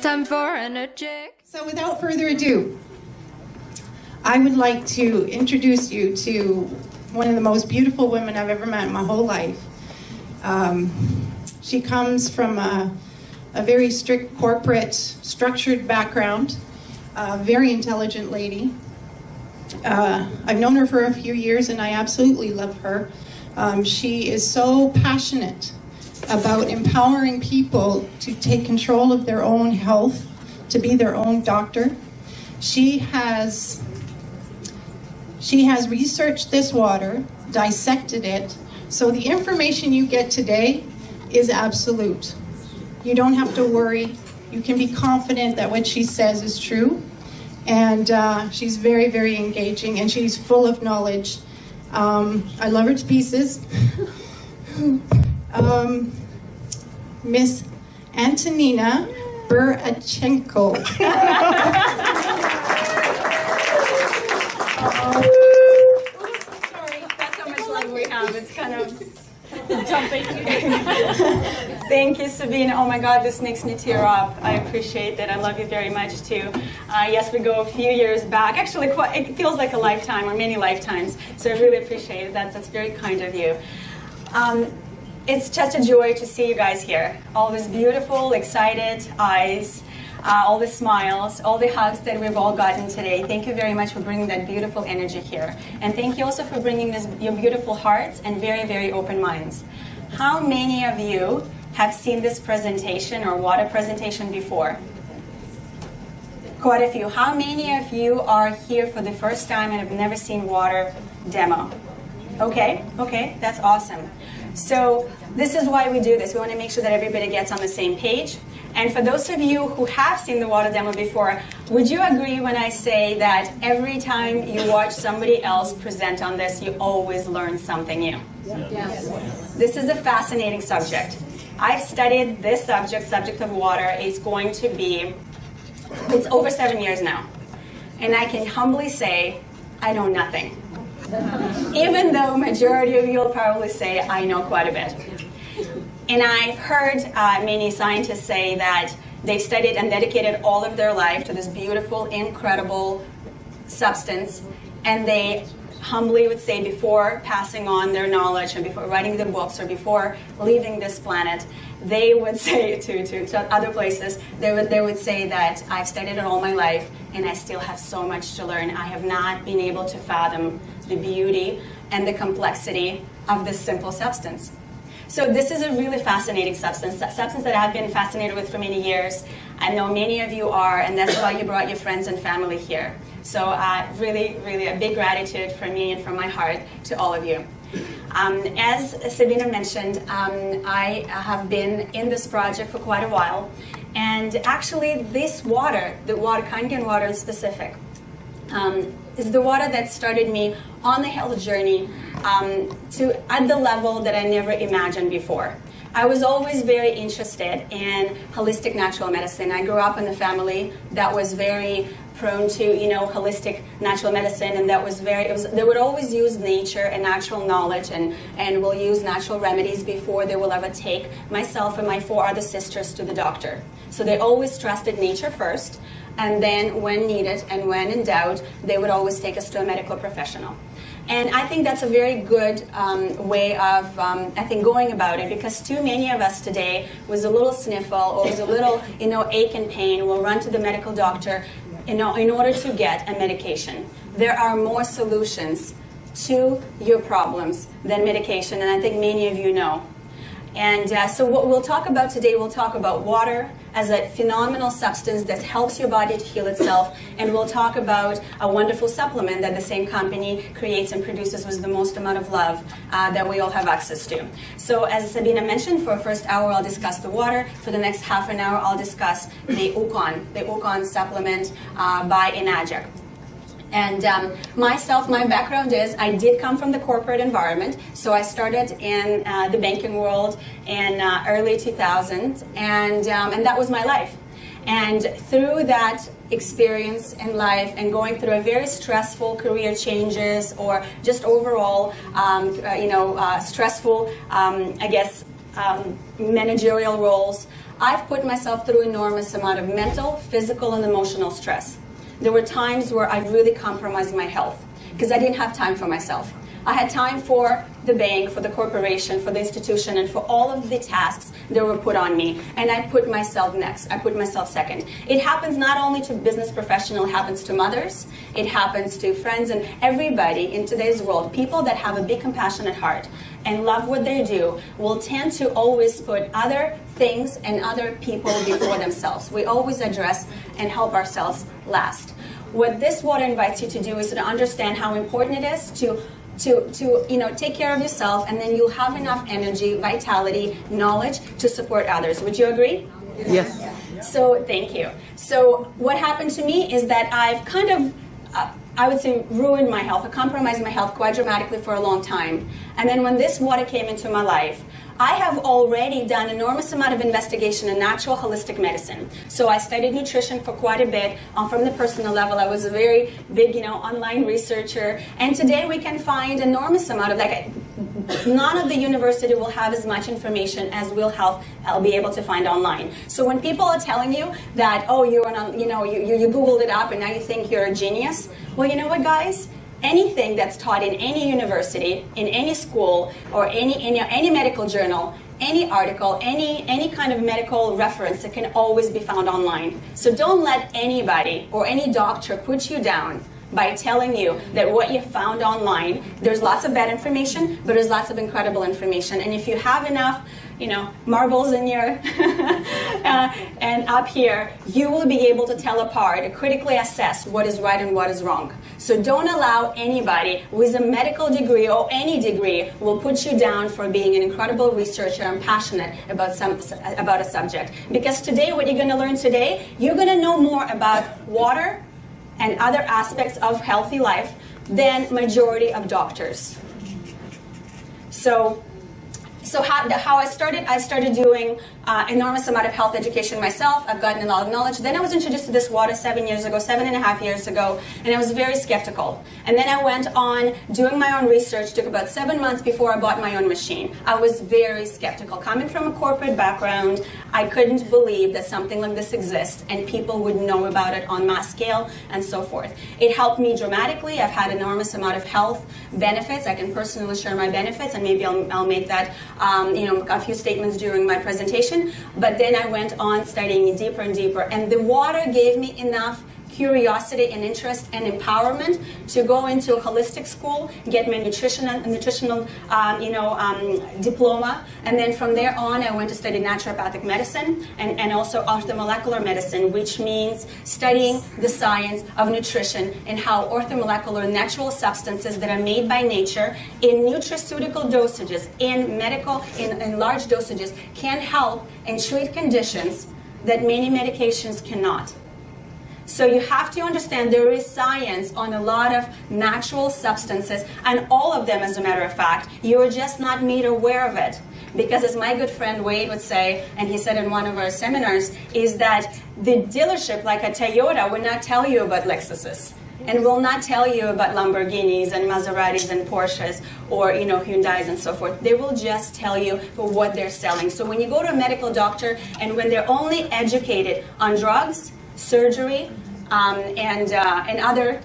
time for energetic. So without further ado, I would like to introduce you to one of the most beautiful women I've ever met in my whole life. She comes from a very strict corporate structured background, a very intelligent lady. I've known her for a few years and I absolutely love her. She is so passionate about empowering people to take control of their own health, to be their own doctor. She has researched this water, dissected it, so the information you get today is absolute. You don't have to worry. You can be confident that what she says is true. And she's very, very engaging, and she's full of knowledge. I love her to pieces. Miss Antonina Bureacenco. Sorry, that's how much love we have. It's kind of jumping. Thank you, Sabina. Oh my God, this makes me tear up. I appreciate that. I love you very much too. Yes, we go a few years back. Actually, it feels like a lifetime or many lifetimes. So I really appreciate it. That's very kind of you. It's just a joy to see you guys here. All these beautiful, excited eyes, all the smiles, all the hugs that we've all gotten today. Thank you very much for bringing that beautiful energy here. And thank you also for bringing your beautiful hearts and very, very open minds. How many of you have seen this presentation or water presentation before? Quite a few. How many of you are here for the first time and have never seen water demo? Okay, that's awesome. So this is why we do this. We want to make sure that everybody gets on the same page. And for those of you who have seen the water demo before, would you agree when I say that every time you watch somebody else present on this, you always learn something new? Yes. This is a fascinating subject. I've studied this subject of water. It's over 7 years now. And I can humbly say, I know nothing. Even though majority of you will probably say, I know quite a bit. And I've heard many scientists say that they've studied and dedicated all of their life to this beautiful, incredible substance, and they humbly would say before passing on their knowledge and before writing the books or before leaving this planet, they would say to other places, they would say that I've studied it all my life and I still have so much to learn. I have not been able to fathom the beauty and the complexity of this simple substance. So this is a really fascinating substance, a substance that I've been fascinated with for many years. I know many of you are, and that's why you brought your friends and family here. So really, really a big gratitude from me and from my heart to all of you. As Sabina mentioned, I have been in this project for quite a while. And actually this water, the water, Kangen water in specific, is the water that started me on the health journey at the level that I never imagined before. I was always very interested in holistic natural medicine. I grew up in a family that was very prone to, holistic natural medicine, and that was they would always use nature and natural knowledge and will use natural remedies before they will ever take myself and my 4 other sisters to the doctor. So they always trusted nature first, and then when needed and when in doubt, they would always take us to a medical professional. And I think that's a very good way of, going about it, because too many of us today, with a little sniffle or with a little, ache and pain, will run to the medical doctor, in order to get a medication. There are more solutions to your problems than medication, and I think many of you know. And so what we'll talk about today, we'll talk about water as a phenomenal substance that helps your body to heal itself, and we'll talk about a wonderful supplement that the same company creates and produces with the most amount of love that we all have access to. So as Sabina mentioned, for the first hour I'll discuss the water. For the next half an hour I'll discuss the Ukon supplement by Enagic. And myself, my background is I did come from the corporate environment. So I started in the banking world in early 2000s, and that was my life. And through that experience in life and going through a very stressful career changes or just overall, stressful, managerial roles, I've put myself through enormous amount of mental, physical, and emotional stress. There were times where I really compromised my health because I didn't have time for myself. I had time for the bank, for the corporation, for the institution, and for all of the tasks that were put on me. And I put myself next. I put myself second. It happens not only to business professionals, it happens to mothers, it happens to friends, and everybody in today's world. People that have a big compassionate heart and love what they do will tend to always put other things and other people before themselves. We always address and help ourselves last. What this water invites you to do is to understand how important it is to take care of yourself, and then you'll have enough energy, vitality, knowledge to support others. Would you agree? Yes. So thank you. So what happened to me is that I've kind of, I would say, ruined my health, or compromised my health quite dramatically for a long time. And then when this water came into my life, I have already done an enormous amount of investigation in natural holistic medicine. So I studied nutrition for quite a bit from the personal level. I was a very big, online researcher. And today we can find enormous amount of, none of the university will have as much information as I'll be able to find online. So when people are telling you that, oh, you Googled it up and now you think you're a genius, well, you know what, guys? Anything that's taught in any university, in any school, or any medical journal, any article, any kind of medical reference, it can always be found online. So don't let anybody or any doctor put you down by telling you that what you found online, there's lots of bad information, but there's lots of incredible information. And if you have enough, marbles in your and up here, you will be able to tell apart and critically assess what is right and what is wrong. So don't allow anybody with a medical degree or any degree will put you down for being an incredible researcher and passionate about a subject. Because today, what you're going to learn today, you're going to know more about water and other aspects of healthy life than majority of doctors. So how I started doing enormous amount of health education myself. I've gotten a lot of knowledge. Then I was introduced to this water 7.5 years ago, and I was very skeptical. And then I went on doing my own research. Took about 7 months before I bought my own machine. I was very skeptical. Coming from a corporate background, I couldn't believe that something like this exists and people would know about it on mass scale and so forth. It helped me dramatically. I've had enormous amount of health benefits. I can personally share my benefits, and maybe I'll make that a few statements during my presentation. But then I went on studying deeper and deeper, and the water gave me enough curiosity and interest and empowerment to go into a holistic school, get my nutritional diploma, and then from there on I went to study naturopathic medicine and also orthomolecular medicine, which means studying the science of nutrition and how orthomolecular natural substances that are made by nature in nutraceutical dosages, in large dosages, can help and treat conditions that many medications cannot. So you have to understand there is science on a lot of natural substances, and all of them, as a matter of fact, you're just not made aware of it. Because as my good friend Wade would say, and he said in one of our seminars, is that the dealership, like a Toyota, will not tell you about Lexuses, and will not tell you about Lamborghinis and Maseratis and Porsches or Hyundais and so forth. They will just tell you for what they're selling. So when you go to a medical doctor and when they're only educated on drugs, surgery, and other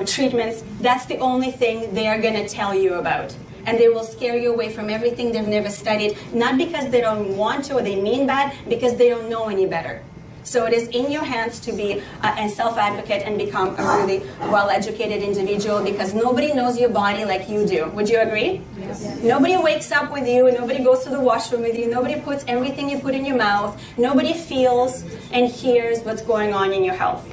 treatments, that's the only thing they are going to tell you about. And they will scare you away from everything they've never studied, not because they don't want to or they mean bad, because they don't know any better. So it is in your hands to be a self-advocate and become a really well-educated individual, because nobody knows your body like you do. Would you agree? Yes. Nobody wakes up with you, and nobody goes to the washroom with you, nobody puts everything you put in your mouth, nobody feels and hears what's going on in your health.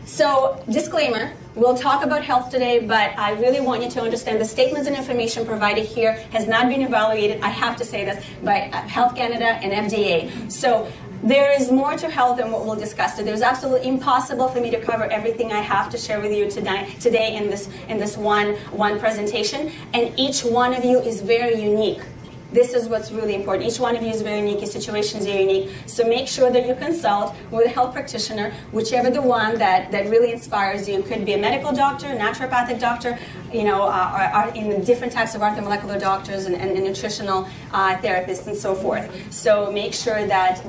So, disclaimer, we'll talk about health today, but I really want you to understand the statements and information provided here has not been evaluated, I have to say this, by Health Canada and FDA. So, there is more to health than what we'll discuss today. It's absolutely impossible for me to cover everything I have to share with you today in this one presentation, and each one of you is very unique. This is what's really important. Each one of you is very unique. Your situations are unique. So make sure that you consult with a health practitioner, whichever the one that really inspires you. It could be a medical doctor, naturopathic doctor, or in different types of orthomolecular doctors and nutritional therapists and so forth. So make sure that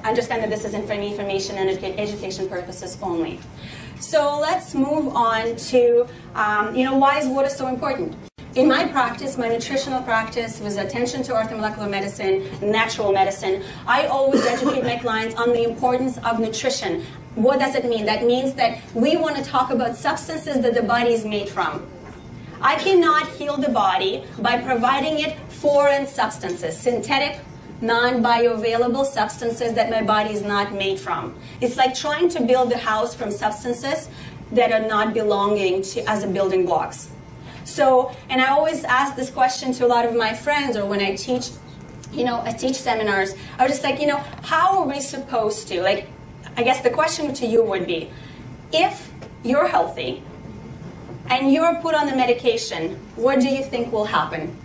understand that this is information and education purposes only. So let's move on to, why is water so important? In my practice, my nutritional practice was attention to orthomolecular medicine, natural medicine. I always educate my clients on the importance of nutrition. What does it mean? That means that we want to talk about substances that the body is made from. I cannot heal the body by providing it foreign substances, synthetic, non-bioavailable substances that my body is not made from. It's like trying to build a house from substances that are not belonging to as a building blocks. So, and I always ask this question to a lot of my friends, or when I teach, I teach seminars, I was just like, how are we supposed to, I guess the question to you would be, if you're healthy and you're put on the medication, what do you think will happen?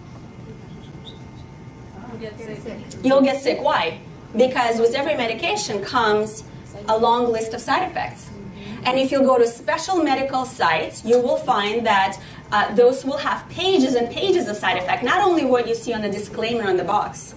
You'll get sick. Why? Because with every medication comes a long list of side effects. And if you go to special medical sites, you will find that those will have pages and pages of side effects, not only what you see on the disclaimer on the box.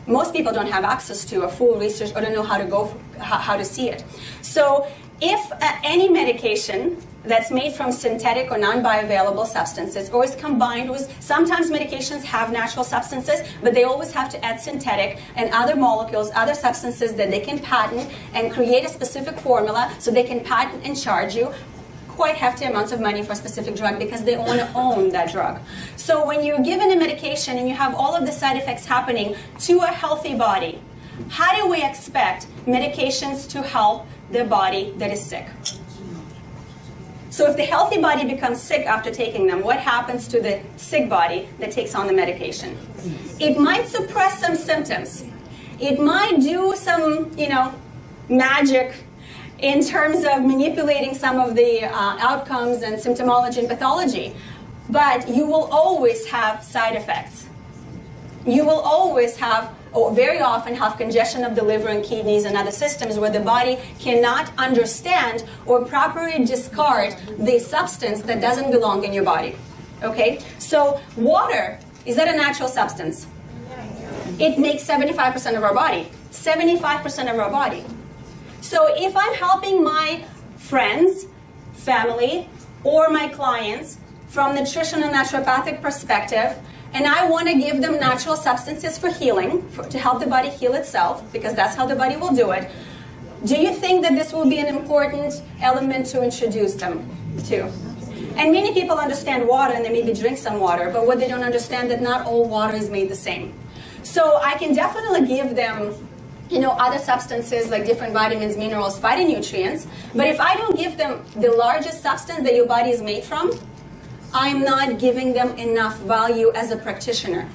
Most people don't have access to a full research or don't know how to see it. So if any medication that's made from synthetic or non-bioavailable substances or is combined with, sometimes medications have natural substances, but they always have to add synthetic and other molecules, other substances that they can patent and create a specific formula so they can patent and charge you quite hefty amounts of money for a specific drug because they want to own that drug. So when you're given a medication and you have all of the side effects happening to a healthy body, how do we expect medications to help the body that is sick? So if the healthy body becomes sick after taking them, what happens to the sick body that takes on the medication? It might suppress some symptoms. It might do some, magic in terms of manipulating some of the outcomes and symptomology and pathology. But you will always have side effects. You will always have, or very often have, congestion of the liver and kidneys and other systems where the body cannot understand or properly discard the substance that doesn't belong in your body. Okay? So water, is that a natural substance? It makes 75% of our body. 75% of our body. So if I'm helping my friends, family, or my clients from nutrition and naturopathic perspective, and I want to give them natural substances for healing, to help the body heal itself, because that's how the body will do it, do you think that this will be an important element to introduce them to? And many people understand water and they maybe drink some water, but what they don't understand that not all water is made the same. So I can definitely give them other substances like different vitamins, minerals, phytonutrients, but if I don't give them the largest substance that your body is made from, I'm not giving them enough value as a practitioner.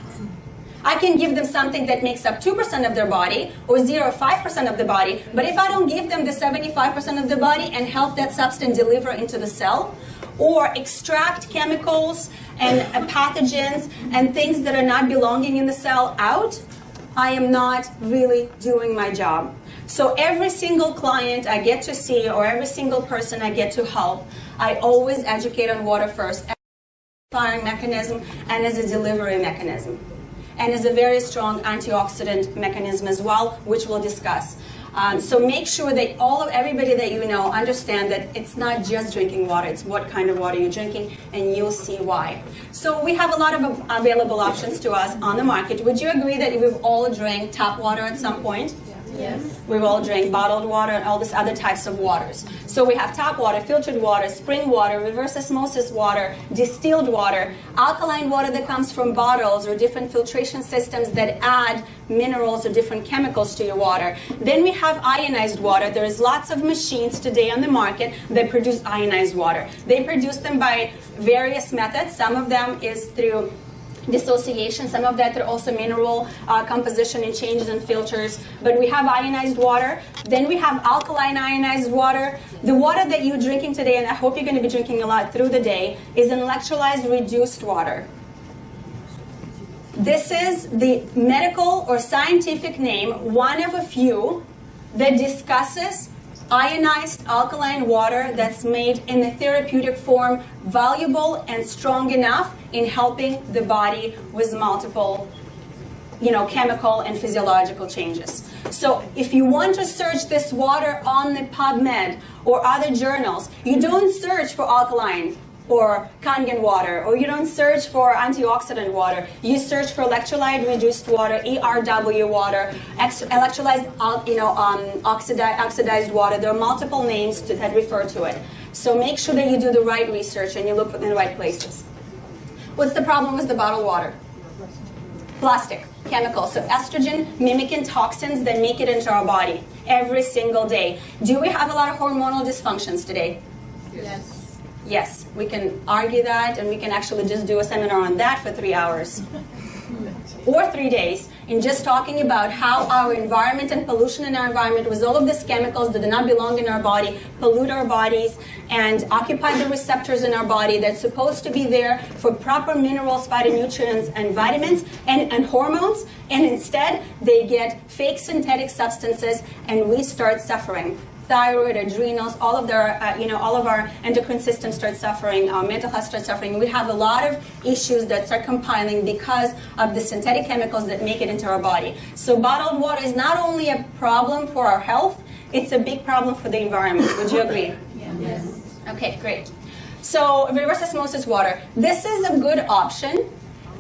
I can give them something that makes up 2% of their body or 0 or 5% of the body, but if I don't give them the 75% of the body and help that substance deliver into the cell, or extract chemicals and pathogens and things that are not belonging in the cell out, I am not really doing my job. So every single client I get to see or every single person I get to help, I always educate on water first as a firing mechanism and as a delivery mechanism. And as a very strong antioxidant mechanism as well, which we'll discuss. So make sure that everybody that you know understand that it's not just drinking water, it's what kind of water you're drinking, and you'll see why. So we have a lot of available options to us on the market. Would you agree that we've all drank tap water at some point? Yes. We've all drank bottled water and all these other types of waters. So we have tap water, filtered water, spring water, reverse osmosis water, distilled water, alkaline water that comes from bottles or different filtration systems that add minerals or different chemicals to your water. Then we have ionized water. There's lots of machines today on the market that produce ionized water. They produce them by various methods. Some of them is through dissociation, some of that are also mineral composition and changes in filters, but we have ionized water. Then we have alkaline ionized water. The water that you're drinking today, and I hope you're going to be drinking a lot through the day, is an electrolyzed reduced water. This is the medical or scientific name, one of a few, that discusses ionized alkaline water that's made in the therapeutic form, valuable and strong enough in helping the body with multiple, chemical and physiological changes. So if you want to search this water on the PubMed or other journals, you don't search for alkaline or Kangen water, or you don't search for antioxidant water. You search for electrolyte-reduced water, ERW water, electrolyzed, oxidized water. There are multiple names that refer to it. So make sure that you do the right research and you look in the right places. What's the problem with the bottled water? Plastic, chemicals, so estrogen mimicking toxins that make it into our body every single day. Do we have a lot of hormonal dysfunctions today? Yes. Yes, we can argue that, and we can actually just do a seminar on that for 3 hours or 3 days in just talking about how our environment and pollution in our environment with all of these chemicals that do not belong in our body pollute our bodies and occupy the receptors in our body that's supposed to be there for proper minerals, phytonutrients, and vitamins and hormones, and instead they get fake synthetic substances and we start suffering. Thyroid, adrenals, all of our endocrine systems start suffering, our mental health starts suffering. We have a lot of issues that start compiling because of the synthetic chemicals that make it into our body. So bottled water is not only a problem for our health, it's a big problem for the environment. Would you agree? Yes. Okay, great. So reverse osmosis water. This is a good option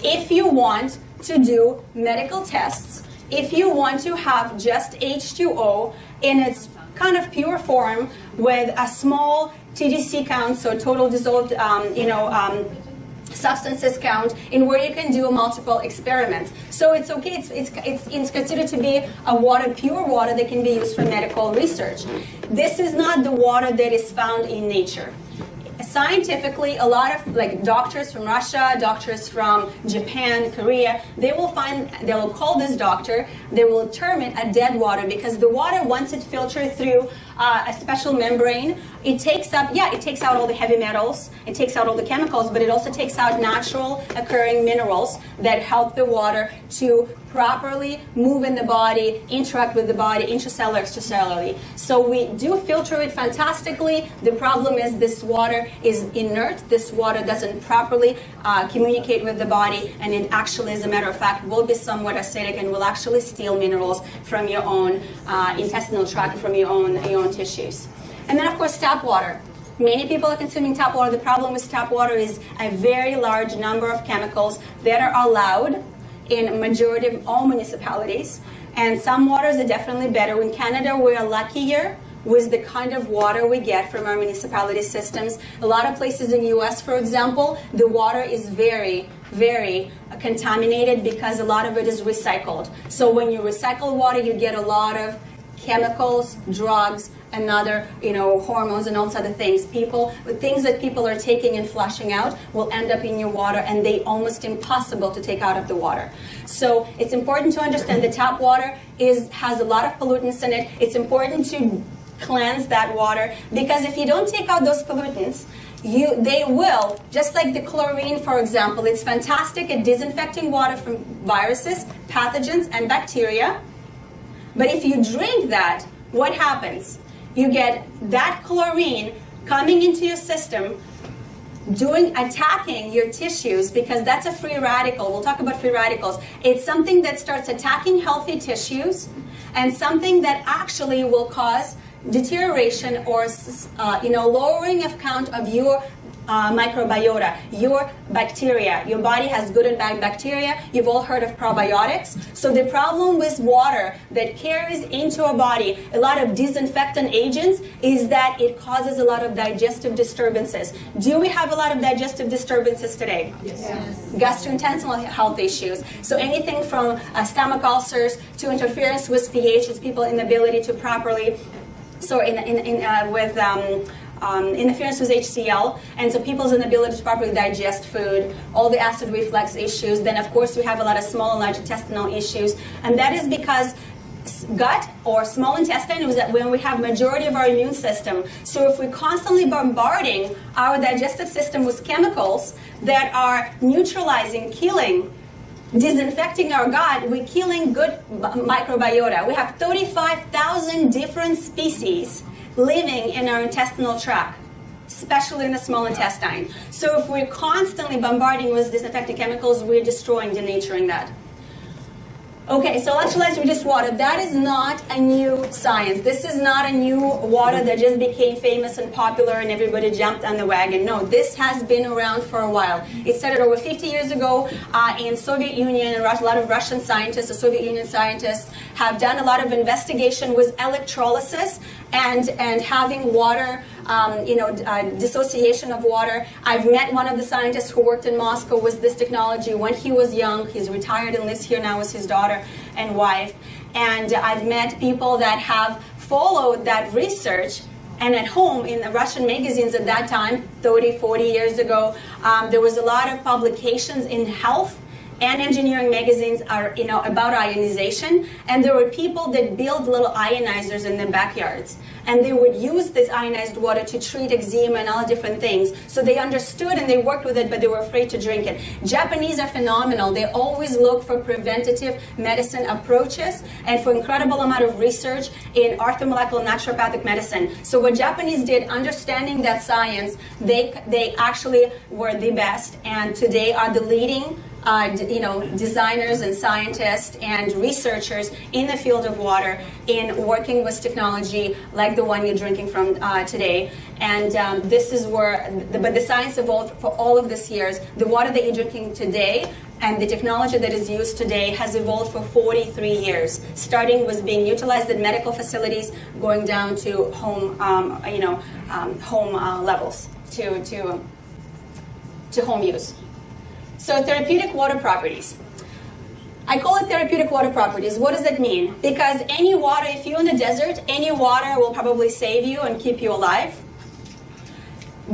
if you want to do medical tests, if you want to have just H2O in its kind of pure form with a small TDC count, so total dissolved, substances count, in where you can do multiple experiments. So it's okay. It's considered to be a water, pure water that can be used for medical research. This is not the water that is found in nature. Scientifically, a lot of doctors from Russia, doctors from Japan, Korea, they will call this doctor, they will term it a dead water, because the water, once it filters through a special membrane, it takes out all the heavy metals, it takes out all the chemicals, but it also takes out natural occurring minerals that help the water to properly move in the body, interact with the body, intracellular, extracellularly. So we do filter it fantastically. The problem is this water is inert. This water doesn't properly communicate with the body, and it actually, as a matter of fact, will be somewhat acidic and will actually steal minerals from your own intestinal tract, from your own tissues. And then, of course, tap water. Many people are consuming tap water. The problem with tap water is a very large number of chemicals that are allowed in a majority of all municipalities. And some waters are definitely better. In Canada, we're luckier with the kind of water we get from our municipality systems. A lot of places in the US, for example, the water is very, very contaminated because a lot of it is recycled. So when you recycle water, you get a lot of chemicals, drugs, and other, hormones and all those other things. Things that people are taking and flushing out will end up in your water, and they almost impossible to take out of the water. So it's important to understand that tap water has a lot of pollutants in it. It's important to cleanse that water, because if you don't take out those pollutants, they will, just like the chlorine, for example, it's fantastic at disinfecting water from viruses, pathogens, and bacteria. But if you drink that, what happens? You get that chlorine coming into your system, attacking your tissues, because that's a free radical. We'll talk about free radicals. It's something that starts attacking healthy tissues, and something that actually will cause deterioration or lowering of count of your microbiota, your bacteria. Your body has good and bad bacteria. You've all heard of probiotics. So the problem with water that carries into our body a lot of disinfectant agents is that it causes a lot of digestive disturbances. Do we have a lot of digestive disturbances today? Yes. Gastrointestinal health issues. So anything from stomach ulcers to interference with pH, it's people's inability to properly, interference with HCl, and so people's inability to properly digest food, all the acid reflux issues. Then, of course, we have a lot of small and large intestinal issues, and that is because gut or small intestine is when we have majority of our immune system. So if we're constantly bombarding our digestive system with chemicals that are neutralizing, killing disinfecting our gut, we're killing good microbiota. We have 35,000 different species living in our intestinal tract, especially in the small intestine. So if we're constantly bombarding with disinfecting chemicals, we're destroying, denaturing that. Okay, so electrolyzed reduced water, that is not a new science. This is not a new water that just became famous and popular and everybody jumped on the wagon. No, this has been around for a while. It started over 50 years ago in Soviet Union, and a lot of Russian scientists, the Soviet Union scientists, have done a lot of investigation with electrolysis and having water, dissociation of water. I've met one of the scientists who worked in Moscow with this technology when he was young. He's retired and lives here now with his daughter and wife. And I've met people that have followed that research. And at home, in the Russian magazines at that time, 30, 40 years ago, there was a lot of publications in health and engineering magazines about ionization, and there were people that built little ionizers in their backyards, and they would use this ionized water to treat eczema and all different things. So they understood and they worked with it, but they were afraid to drink it. Japanese are phenomenal. They always look for preventative medicine approaches and for incredible amount of research in orthomolecular naturopathic medicine. So what Japanese did, understanding that science, they actually were the best, and today are the leading designers and scientists and researchers in the field of water in working with technology like the one you're drinking from today. And this is where, but the science evolved for all of these years. The water that you're drinking today and the technology that is used today has evolved for 43 years, starting with being utilized in medical facilities, going down to home, home levels, to home use. So therapeutic water properties. I call it therapeutic water properties. What does that mean? Because any water, if you're in the desert, any water will probably save you and keep you alive.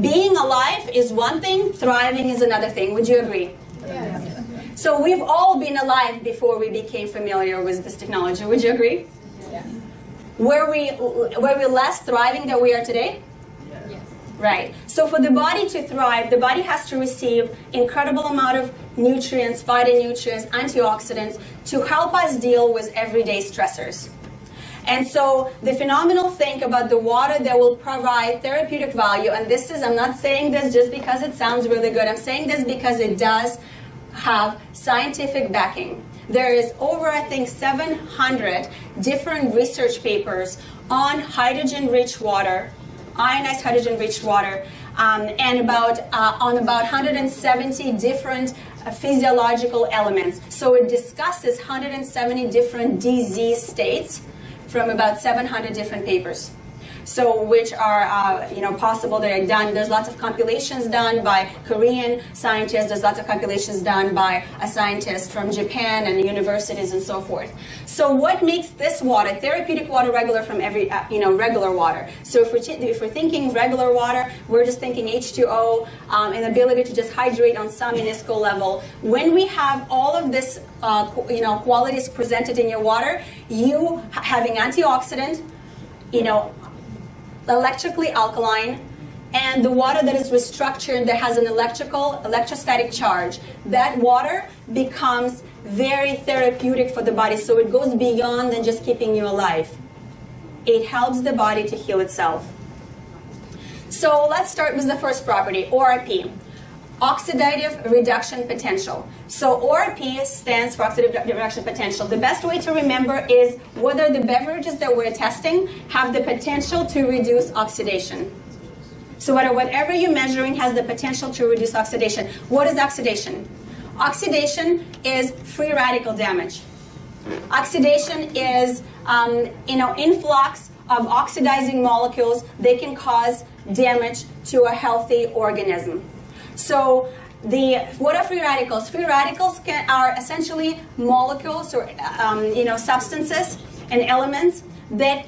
Being alive is one thing, thriving is another thing. Would you agree? Yes. So we've all been alive before we became familiar with this technology. Would you agree? Yes. Were we less thriving than we are today? Right. So for the body to thrive, the body has to receive incredible amount of nutrients, phytonutrients, antioxidants to help us deal with everyday stressors. And so the phenomenal thing about the water that will provide therapeutic value, and this is, I'm not saying this just because it sounds really good, I'm saying this because it does have scientific backing. There is over, I think, 700 different research papers on hydrogen-rich water, ionized hydrogen-rich water, and about 170 different physiological elements. So it discusses 170 different disease states from about 700 different papers. So which are possible. They're done. There's lots of compilations done by Korean scientists. There's lots of compilations done by a scientist from Japan and universities and so forth. So what makes this water, therapeutic water, regular from every regular water? So if we're thinking regular water, we're just thinking H2O, and ability to just hydrate on some minuscule level. When we have all of this qualities presented in your water, you having antioxidant, electrically alkaline, and the water that is restructured, that has an electrostatic charge, that water becomes very therapeutic for the body. So it goes beyond than just keeping you alive. It helps the body to heal itself. So let's start with the first property, ORP, oxidative reduction potential. So ORP stands for oxidative reduction potential. The best way to remember is whether the beverages that we're testing have the potential to reduce oxidation. So whatever you're measuring has the potential to reduce oxidation. What is oxidation? Oxidation is free radical damage. Oxidation is influx of oxidizing molecules. They can cause damage to a healthy organism. So what are free radicals? Free radicals are essentially molecules or substances and elements that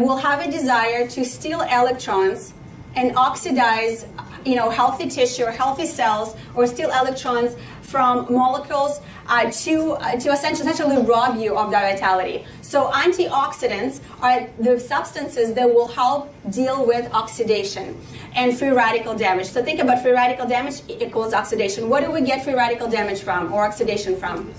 will have a desire to steal electrons and oxidize healthy tissue or healthy cells or steal electrons from molecules to essentially rob you of that vitality. So antioxidants are the substances that will help deal with oxidation and free radical damage. So think about free radical damage equals oxidation. What do we get free radical damage from or oxidation from?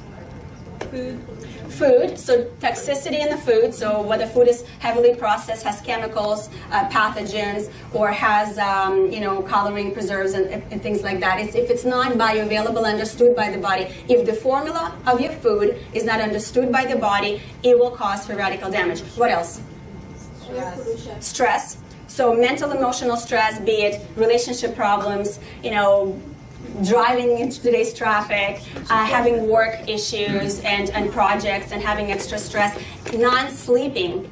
Food, so toxicity in the food, so whether food is heavily processed, has chemicals, pathogens, or has coloring, preserves, and things like that. If it's not bioavailable, understood by the body, if the formula of your food is not understood by the body, it will cause free radical damage. What else? Stress. So mental, emotional stress, be it relationship problems, driving into today's traffic, having work issues and projects and having extra stress. Non-sleeping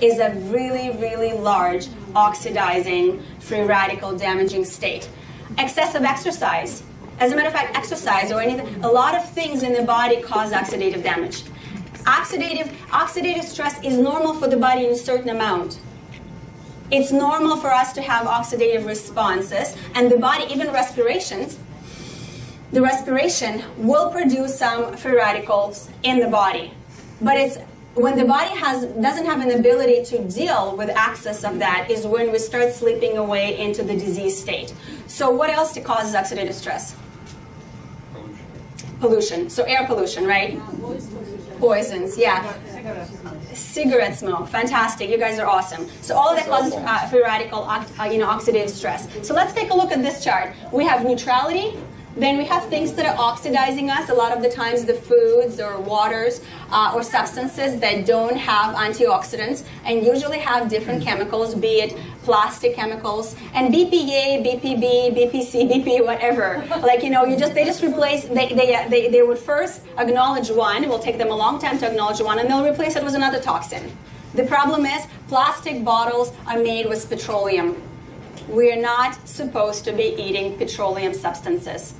is a really, really large oxidizing, free radical damaging state. Excessive exercise. As a matter of fact, exercise or anything, a lot of things in the body cause oxidative damage. Oxidative stress is normal for the body in a certain amount. It's normal for us to have oxidative responses, and the body, even respirations, the respiration will produce some free radicals in the body. But it's when the body doesn't have an ability to deal with excess of that is when we start slipping away into the disease state. So what else causes oxidative stress? Pollution. So air pollution, right? Poisons, yeah. Cigarette smoke, fantastic. You guys are awesome. So all of that causes free radical, oxidative stress. So let's take a look at this chart. We have neutrality. Then we have things that are oxidizing us. A lot of the times the foods or waters or substances that don't have antioxidants and usually have different chemicals, be it plastic chemicals and BPA, BPB, BPC, BP, whatever. They just replace. They would first acknowledge one. It will take them a long time to acknowledge one, and they'll replace it with another toxin. The problem is plastic bottles are made with petroleum. We're not supposed to be eating petroleum substances.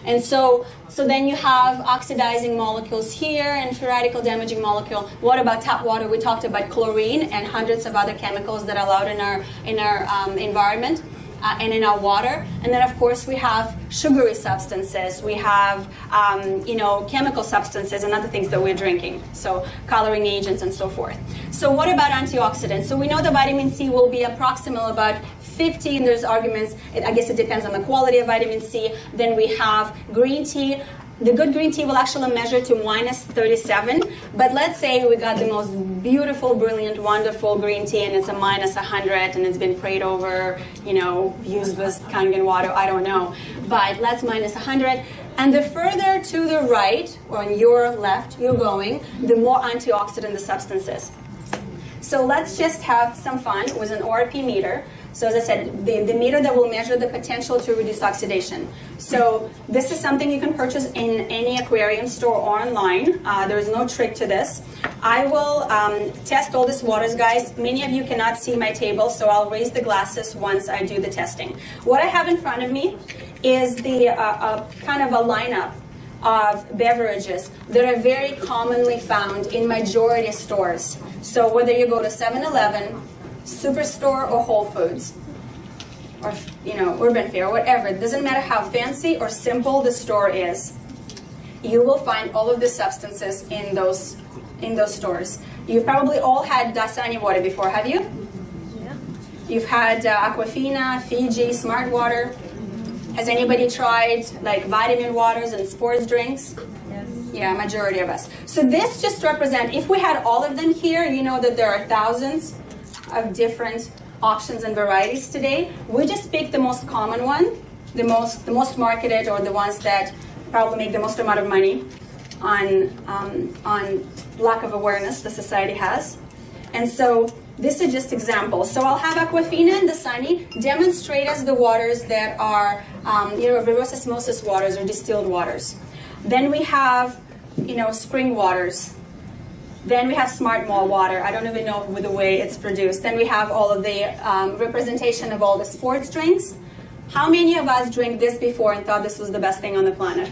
And so then you have oxidizing molecules here and free radical damaging molecule. What about tap water? We talked about chlorine and hundreds of other chemicals that are allowed in our environment and in our water. And then of course we have sugary substances. We have chemical substances and other things that we're drinking. So coloring agents and so forth. So what about antioxidants? So we know the vitamin C will be approximately about 15, there's arguments, I guess it depends on the quality of vitamin C. Then we have green tea. The good green tea will actually measure to minus 37, but let's say we got the most beautiful, brilliant, wonderful green tea and it's a minus 100 and it's been prayed over, used with Kangen water, I don't know. But let's minus 100. And the further to the right, or on your left you're going, the more antioxidant the substance is. So let's just have some fun with an ORP meter. So as I said, the meter that will measure the potential to reduce oxidation. So this is something you can purchase in any aquarium store or online. There's no trick to this. I will test all these waters, guys. Many of you cannot see my table, so I'll raise the glasses once I do the testing. What I have in front of me is the kind of a lineup of beverages that are very commonly found in majority stores. So whether you go to 7-Eleven, Superstore or Whole Foods or Urban Fare, whatever, it doesn't matter how fancy or simple the store is, you will find all of the substances in those stores. You've probably all had Dasani water before, have you? Yeah. You've had Aquafina, Fiji, Smart Water. Has anybody tried vitamin waters and sports drinks? Yes. Yeah, majority of us. So this just represents, if we had all of them here, you know that there are thousands of different options and varieties today. We just picked the most common one, the most marketed, or the ones that probably make the most amount of money on lack of awareness the society has. And so this is just examples. So I'll have Aquafina and Dasani demonstrate us the waters that are reverse osmosis waters or distilled waters. Then we have spring waters. Then we have Smart Mall water. I don't even know the way it's produced. Then we have all of the representation of all the sports drinks. How many of us drank this before and thought this was the best thing on the planet?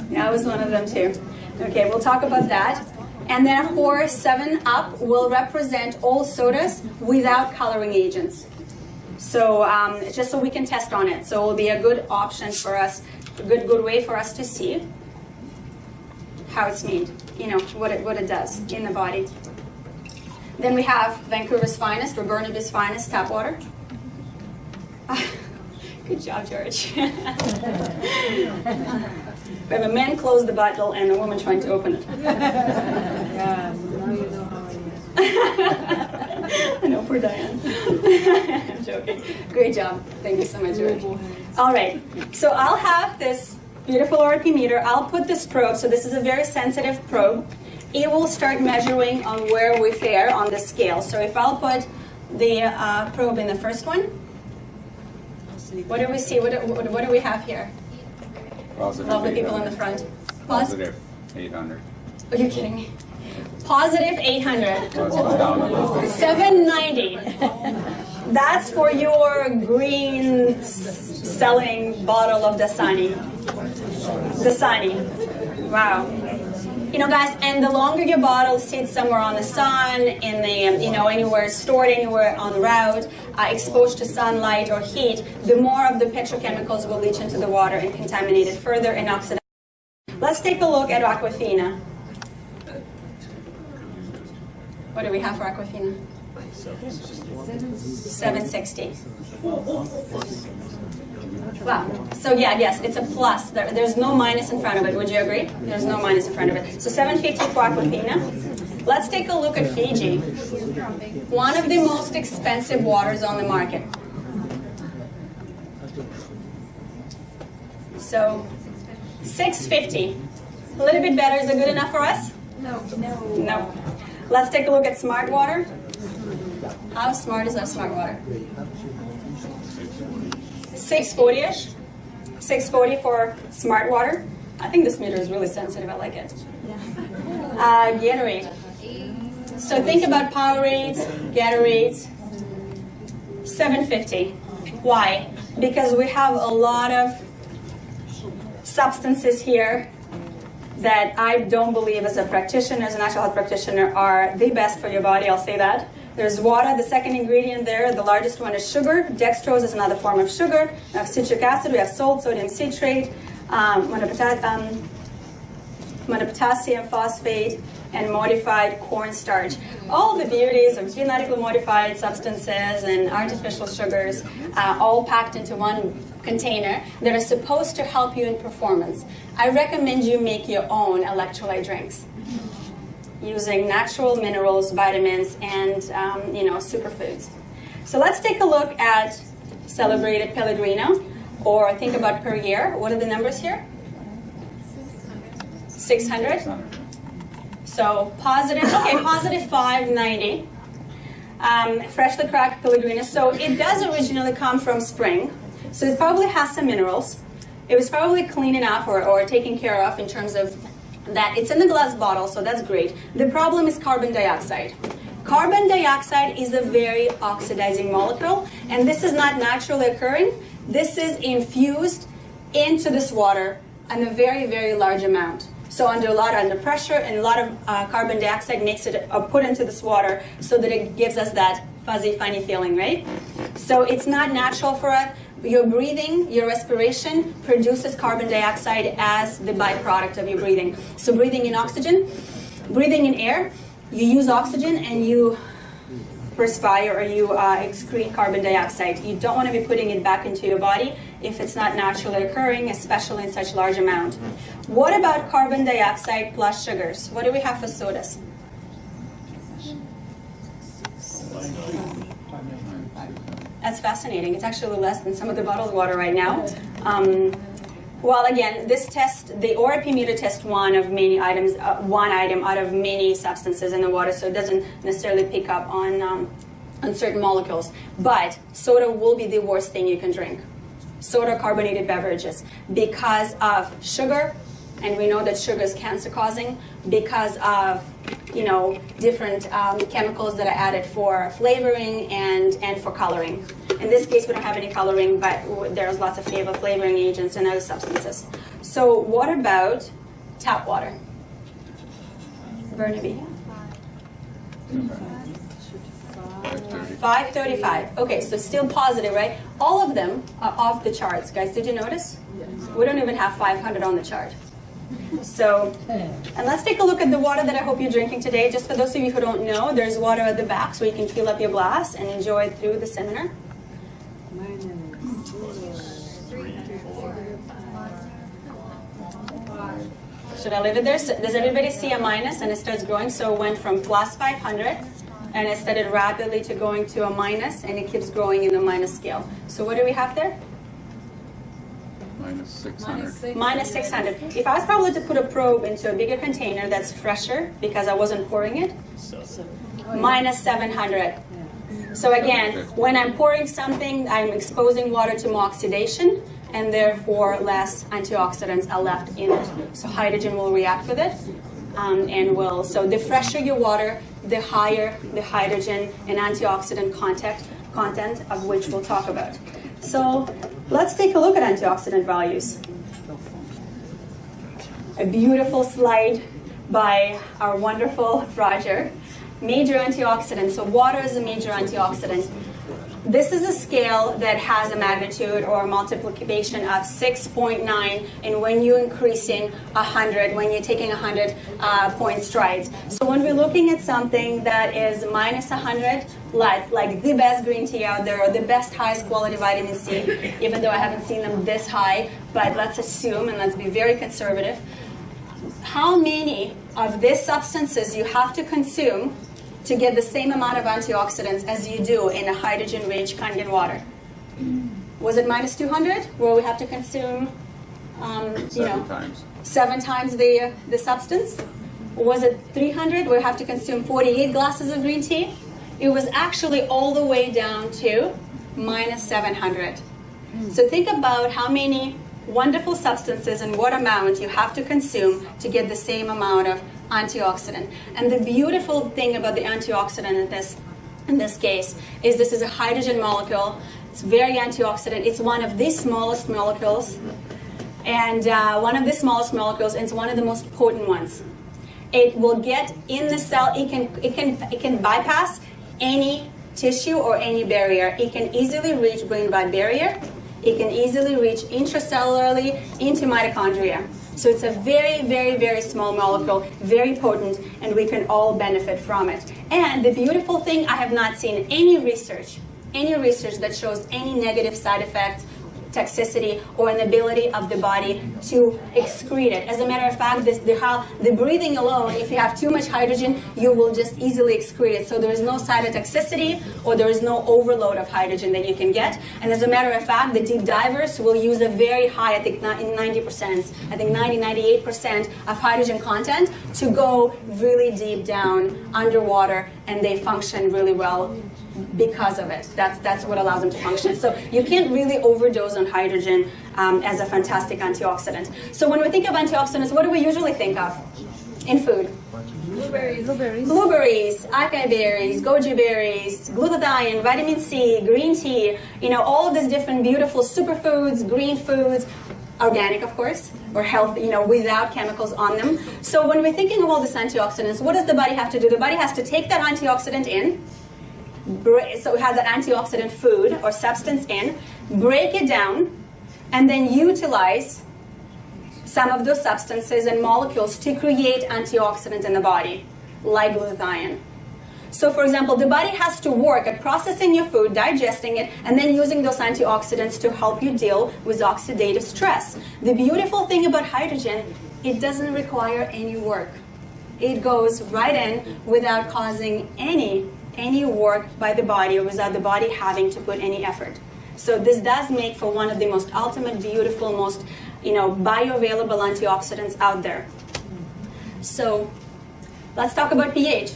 Yeah, I was one of them too. Okay, we'll talk about that. And then of course, 7-Up will represent all sodas without coloring agents. So just so we can test on it. So it will be a good option for us, a good way for us to see how it's made, you know, what it does in the body. Then we have Vancouver's finest, or Burnaby's finest tap water. Good job, George. We have a man close the bottle and a woman trying to open it. Yeah, now you know how it is. I know, poor Diane. I'm joking. Great job. Thank you so much, George. All right, so I'll have this beautiful ORP meter. I'll put this probe, so this is a very sensitive probe. It will start measuring on where we fare on the scale. So if I'll put the probe in the first one, what do we see? What do we have here? Positive Lovely people in 800. the front. Positive 800. Are you kidding me? Positive 800. So it's down a little bit. 790. That's for your green selling bottle of Dasani. Dasani. Wow. You know, guys, and the longer your bottle sits somewhere on the sun, in the, you know, anywhere, stored anywhere on the route, exposed to sunlight or heat, the more of the petrochemicals will leach into the water and contaminate it further and oxidize. Let's take a look at Aquafina. What do we have for Aquafina? 760. Wow. So yeah, yes, it's a plus. There's no minus in front of it. Would you agree? There's no minus in front of it. So 750 for Aquafina. Let's take a look at Fiji. One of the most expensive waters on the market. So 650. A little bit better. Is it good enough for us? No. No. Let's take a look at Smart Water. How smart is our Smart Water? 640-ish. 640 for Smart Water. I think this meter is really sensitive. I like it. Gatorade. So think about Powerades, Gatorades. 750. Why? Because we have a lot of substances here that I don't believe as a practitioner, as a natural health practitioner, are the best for your body. I'll say that. There's water, the second ingredient there. The largest one is sugar. Dextrose is another form of sugar. We have citric acid. We have salt, sodium citrate, monopotassium phosphate, and modified cornstarch. All the beauties of genetically modified substances and artificial sugars, all packed into one container that are supposed to help you in performance. I recommend you make your own electrolyte drinks using natural minerals, vitamins, and superfoods. So let's take a look at celebrated Pellegrino, or think about per year. What are the numbers here? 600. So positive 590. Freshly cracked Pellegrino. So it does originally come from spring. So it probably has some minerals. It was probably clean enough or taken care of in terms of that. It's in the glass bottle, so that's great. The problem is carbon dioxide. Carbon dioxide is a very oxidizing molecule, and this is not naturally occurring. This is infused into this water in a very, very large amount. So under pressure, and a lot of carbon dioxide makes it put into this water so that it gives us that fuzzy, funny feeling, right? So it's not natural for us. Your breathing, your respiration produces carbon dioxide as the byproduct of your breathing. So breathing in oxygen, breathing in air, you use oxygen and you perspire or you excrete carbon dioxide. You don't want to be putting it back into your body if it's not naturally occurring, especially in such large amount. What about carbon dioxide plus sugars? What do we have for sodas? That's fascinating. It's actually less than some of the bottled water right now. Well, again, this test, the ORP meter test one of many items, one item out of many substances in the water, so it doesn't necessarily pick up on certain molecules. But soda will be the worst thing you can drink. Soda, carbonated beverages, because of sugar, and we know that sugar is cancer-causing, because of different chemicals that are added for flavoring and for coloring. In this case, we don't have any coloring, but there's lots of flavoring agents and other substances. So what about tap water? Burnaby. 530. 535. Okay, so still positive, right? All of them are off the charts. Guys, did you notice? We don't even have 500 on the chart. So, and let's take a look at the water that I hope you're drinking today. Just for those of you who don't know, there's water at the back so you can fill up your glass and enjoy it through the seminar. Should I leave it there? So does everybody see a minus and it starts growing? So it went from plus 500 and it started rapidly to going to a minus and it keeps growing in the minus scale. So what do we have there? Minus 600. Minus 600. If I was probably to put a probe into a bigger container that's fresher because I wasn't pouring it, minus 700. So again, when I'm pouring something, I'm exposing water to more oxidation, and therefore less antioxidants are left in it. So hydrogen will react with it, so the fresher your water, the higher the hydrogen and antioxidant content of which we'll talk about. So let's take a look at antioxidant values. A beautiful slide by our wonderful Roger. Major antioxidants. So water is a major antioxidant. This is a scale that has a magnitude or a multiplication of 6.9, and when you're increasing 100, when you're taking 100 point strides. So when we're looking at something that is minus 100, like the best green tea out there, or the best highest quality vitamin C, even though I haven't seen them this high, but let's assume and let's be very conservative, how many of these substances you have to consume to get the same amount of antioxidants as you do in a hydrogen-rich Kangen water? Was it minus 200, where we have to consume, 7 times. 7 times the substance? Or was it 300, where we have to consume 48 glasses of green tea? It was actually all the way down to minus 700. So think about how many wonderful substances and what amount you have to consume to get the same amount of antioxidant. And the beautiful thing about the antioxidant in this case is this is a hydrogen molecule. It's very antioxidant. It's one of the smallest molecules, and it's one of the most potent ones. It will get in the cell. It can bypass any tissue or any barrier. It can easily reach brain-blood barrier. It can easily reach intracellularly into mitochondria. So it's a very, very, very small molecule, very potent, and we can all benefit from it. And the beautiful thing, I have not seen any research that shows any negative side effects, toxicity, or inability of the body to excrete it. As a matter of fact, the breathing alone, if you have too much hydrogen, you will just easily excrete it. So there is no cytotoxicity, or there is no overload of hydrogen that you can get. And as a matter of fact, the deep divers will use a very high, I think 90%, I think 98% of hydrogen content to go really deep down underwater, and they function really well because of it. That's what allows them to function. So you can't really overdose on hydrogen as a fantastic antioxidant. So when we think of antioxidants, what do we usually think of in food? Blueberries, acai berries, goji berries, glutathione, vitamin C, green tea, all of these different beautiful superfoods, green foods, organic, of course, or healthy, without chemicals on them. So when we're thinking of all these antioxidants, what does the body have to do? The body has to take that antioxidant in, so it has an antioxidant food or substance in, break it down, and then utilize some of those substances and molecules to create antioxidant in the body, like glutathione. So for example, the body has to work at processing your food, digesting it, and then using those antioxidants to help you deal with oxidative stress. The beautiful thing about hydrogen, it doesn't require any work. It goes right in without causing any work by the body, or without the body having to put any effort. So this does make for one of the most ultimate, beautiful, most bioavailable antioxidants out there. So let's talk about pH.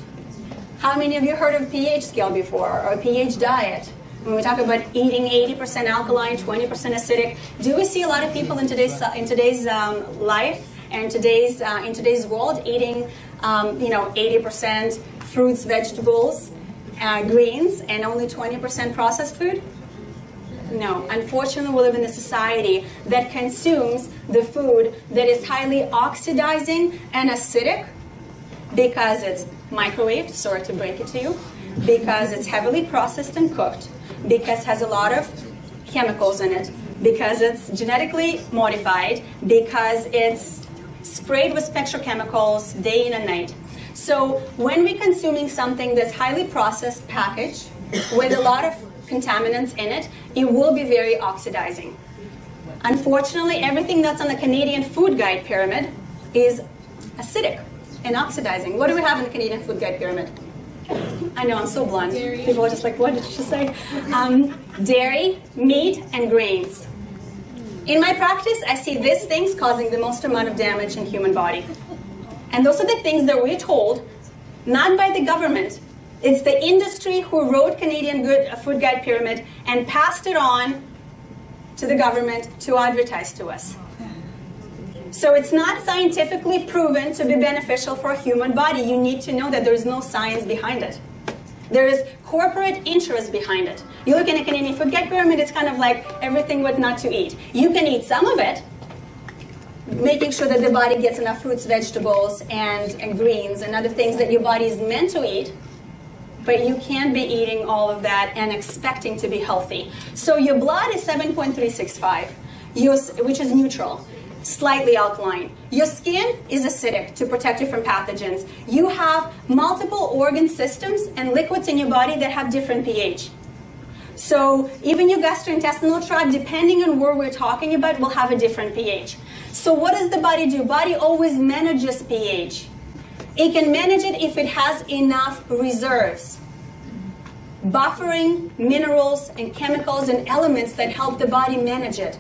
How many of you heard of pH scale before, or pH diet? When we talk about eating 80% alkaline, 20% acidic, do we see a lot of people in today's life and in today's world eating 80% fruits, vegetables, greens, and only 20% processed food? No. Unfortunately, we live in a society that consumes the food that is highly oxidizing and acidic because it's microwaved, sorry to break it to you, because it's heavily processed and cooked, because it has a lot of chemicals in it, because it's genetically modified, because it's sprayed with petrochemicals day in and night. So when we're consuming something that's highly processed packaged with a lot of contaminants in it, it will be very oxidizing. Unfortunately, everything that's on the Canadian Food Guide pyramid is acidic and oxidizing. What do we have in the Canadian Food Guide pyramid? I know, I'm so blunt. Dairy. People are just like, what did she say? Dairy, meat, and grains. In my practice, I see these things causing the most amount of damage in human body. And those are the things that we're told, not by the government. It's the industry who wrote Canadian Food Guide pyramid and passed it on to the government to advertise to us. So it's not scientifically proven to be beneficial for a human body. You need to know that there is no science behind it. There is corporate interest behind it. You look in a Canadian Food Guide pyramid, it's kind of like everything what not to eat. You can eat some of it, making sure that the body gets enough fruits, vegetables, and greens and other things that your body is meant to eat, but you can't be eating all of that and expecting to be healthy. So your blood is 7.365, which is neutral. Slightly alkaline. Your skin is acidic to protect you from pathogens. You have multiple organ systems and liquids in your body that have different pH. So even your gastrointestinal tract, depending on where we're talking about, will have a different pH. So what does the body do? Body always manages pH. It can manage it if it has enough reserves. Buffering minerals and chemicals and elements that help the body manage it.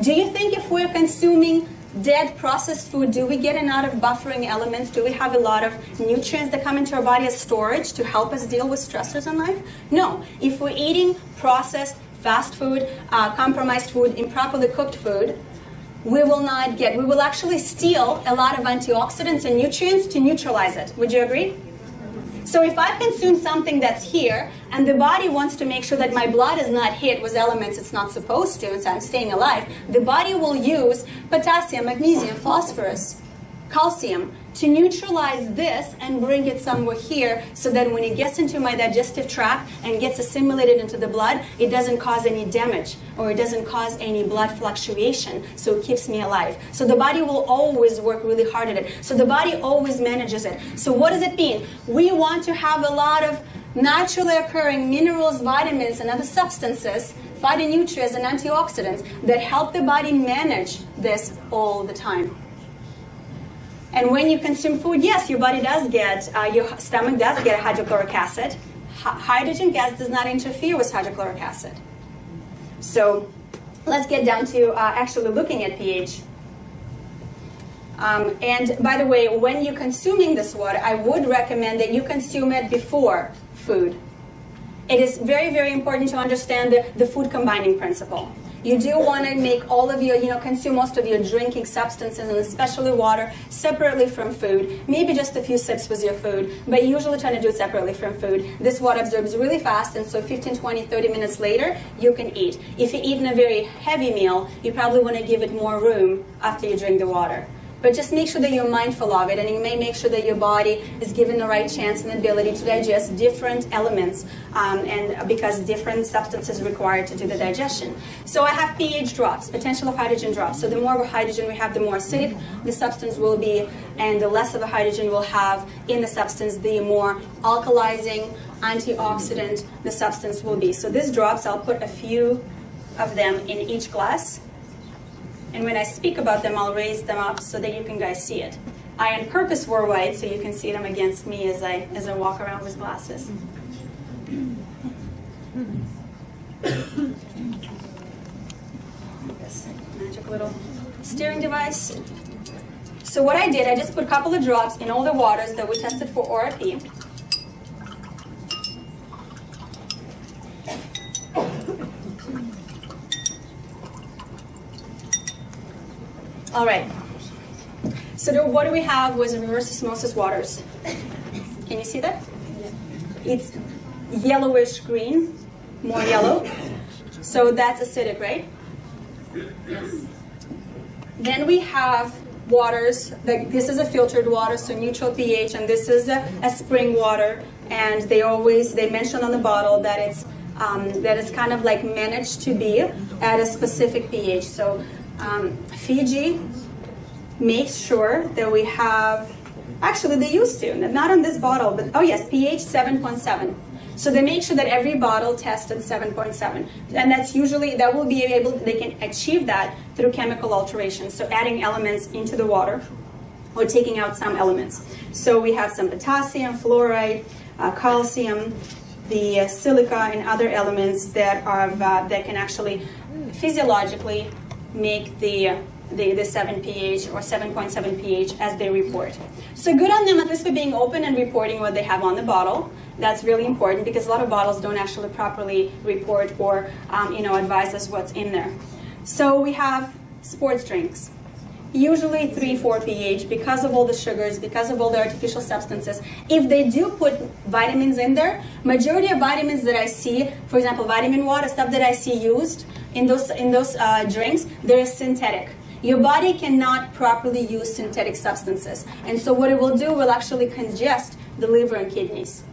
Do you think if we're consuming dead processed food, do we get enough of buffering elements? Do we have a lot of nutrients that come into our body as storage to help us deal with stressors in life? No. If we're eating processed, fast food, compromised food, improperly cooked food, we will actually steal a lot of antioxidants and nutrients to neutralize it. Would you agree? So if I consume something that's here, and the body wants to make sure that my blood is not hit with elements it's not supposed to, and so I'm staying alive, the body will use potassium, magnesium, phosphorus, calcium to neutralize this and bring it somewhere here so that when it gets into my digestive tract and gets assimilated into the blood, it doesn't cause any damage or it doesn't cause any blood fluctuation, so it keeps me alive. So the body will always work really hard at it. So the body always manages it. So what does it mean? We want to have a lot of naturally occurring minerals, vitamins, and other substances, phytonutrients and antioxidants that help the body manage this all the time. And when you consume food, yes, your body does get, your stomach does get hydrochloric acid. Hydrogen gas does not interfere with hydrochloric acid. So let's get down to actually looking at pH. And by the way, when you're consuming this water, I would recommend that you consume it before food. It is very, very important to understand the food combining principle. You do want to make all of your, consume most of your drinking substances, and especially water, separately from food. Maybe just a few sips with your food, but usually trying to do it separately from food. This water absorbs really fast, and so 15, 20, 30 minutes later, you can eat. If you're eating a very heavy meal, you probably want to give it more room after you drink the water. But just make sure that you're mindful of it, and you may make sure that your body is given the right chance and ability to digest different elements, and because different substances are required to do the digestion. So I have pH drops, potential of hydrogen drops. So the more hydrogen we have, the more acidic the substance will be, and the less of the hydrogen we'll have in the substance, the more alkalizing, antioxidant the substance will be. So these drops, I'll put a few of them in each glass. And when I speak about them, I'll raise them up so that you can guys see it. I on purpose wore white so you can see them against me as I walk around with glasses. This magic little steering device. So what I did, I just put a couple of drops in all the waters that we tested for ORP. All right, so what do we have was reverse osmosis waters. Can you see that? It's yellowish green, more yellow. So that's acidic, right? Yes. Then we have waters, like this is a filtered water, so neutral pH, and this is a spring water, and they mention on the bottle that it's kind of like managed to be at a specific pH. So Fiji makes sure that we have, actually they used to, not on this bottle, but oh yes, pH 7.7. So they make sure that every bottle tests at 7.7, and that's usually, they can achieve that through chemical alteration, so adding elements into the water or taking out some elements. So we have some potassium, fluoride, calcium, the silica, and other elements that can actually physiologically make the 7 pH or 7.7 pH as they report. So good on them, at least for being open and reporting what they have on the bottle. That's really important because a lot of bottles don't actually properly report or advise us what's in there. So we have sports drinks. Usually 3-4 pH because of all the sugars, because of all the artificial substances. If they do put vitamins in there, majority of vitamins that I see, for example, vitamin water, stuff that I see used in those drinks, they're synthetic. Your body cannot properly use synthetic substances. And so what it will do will actually congest the liver and kidneys.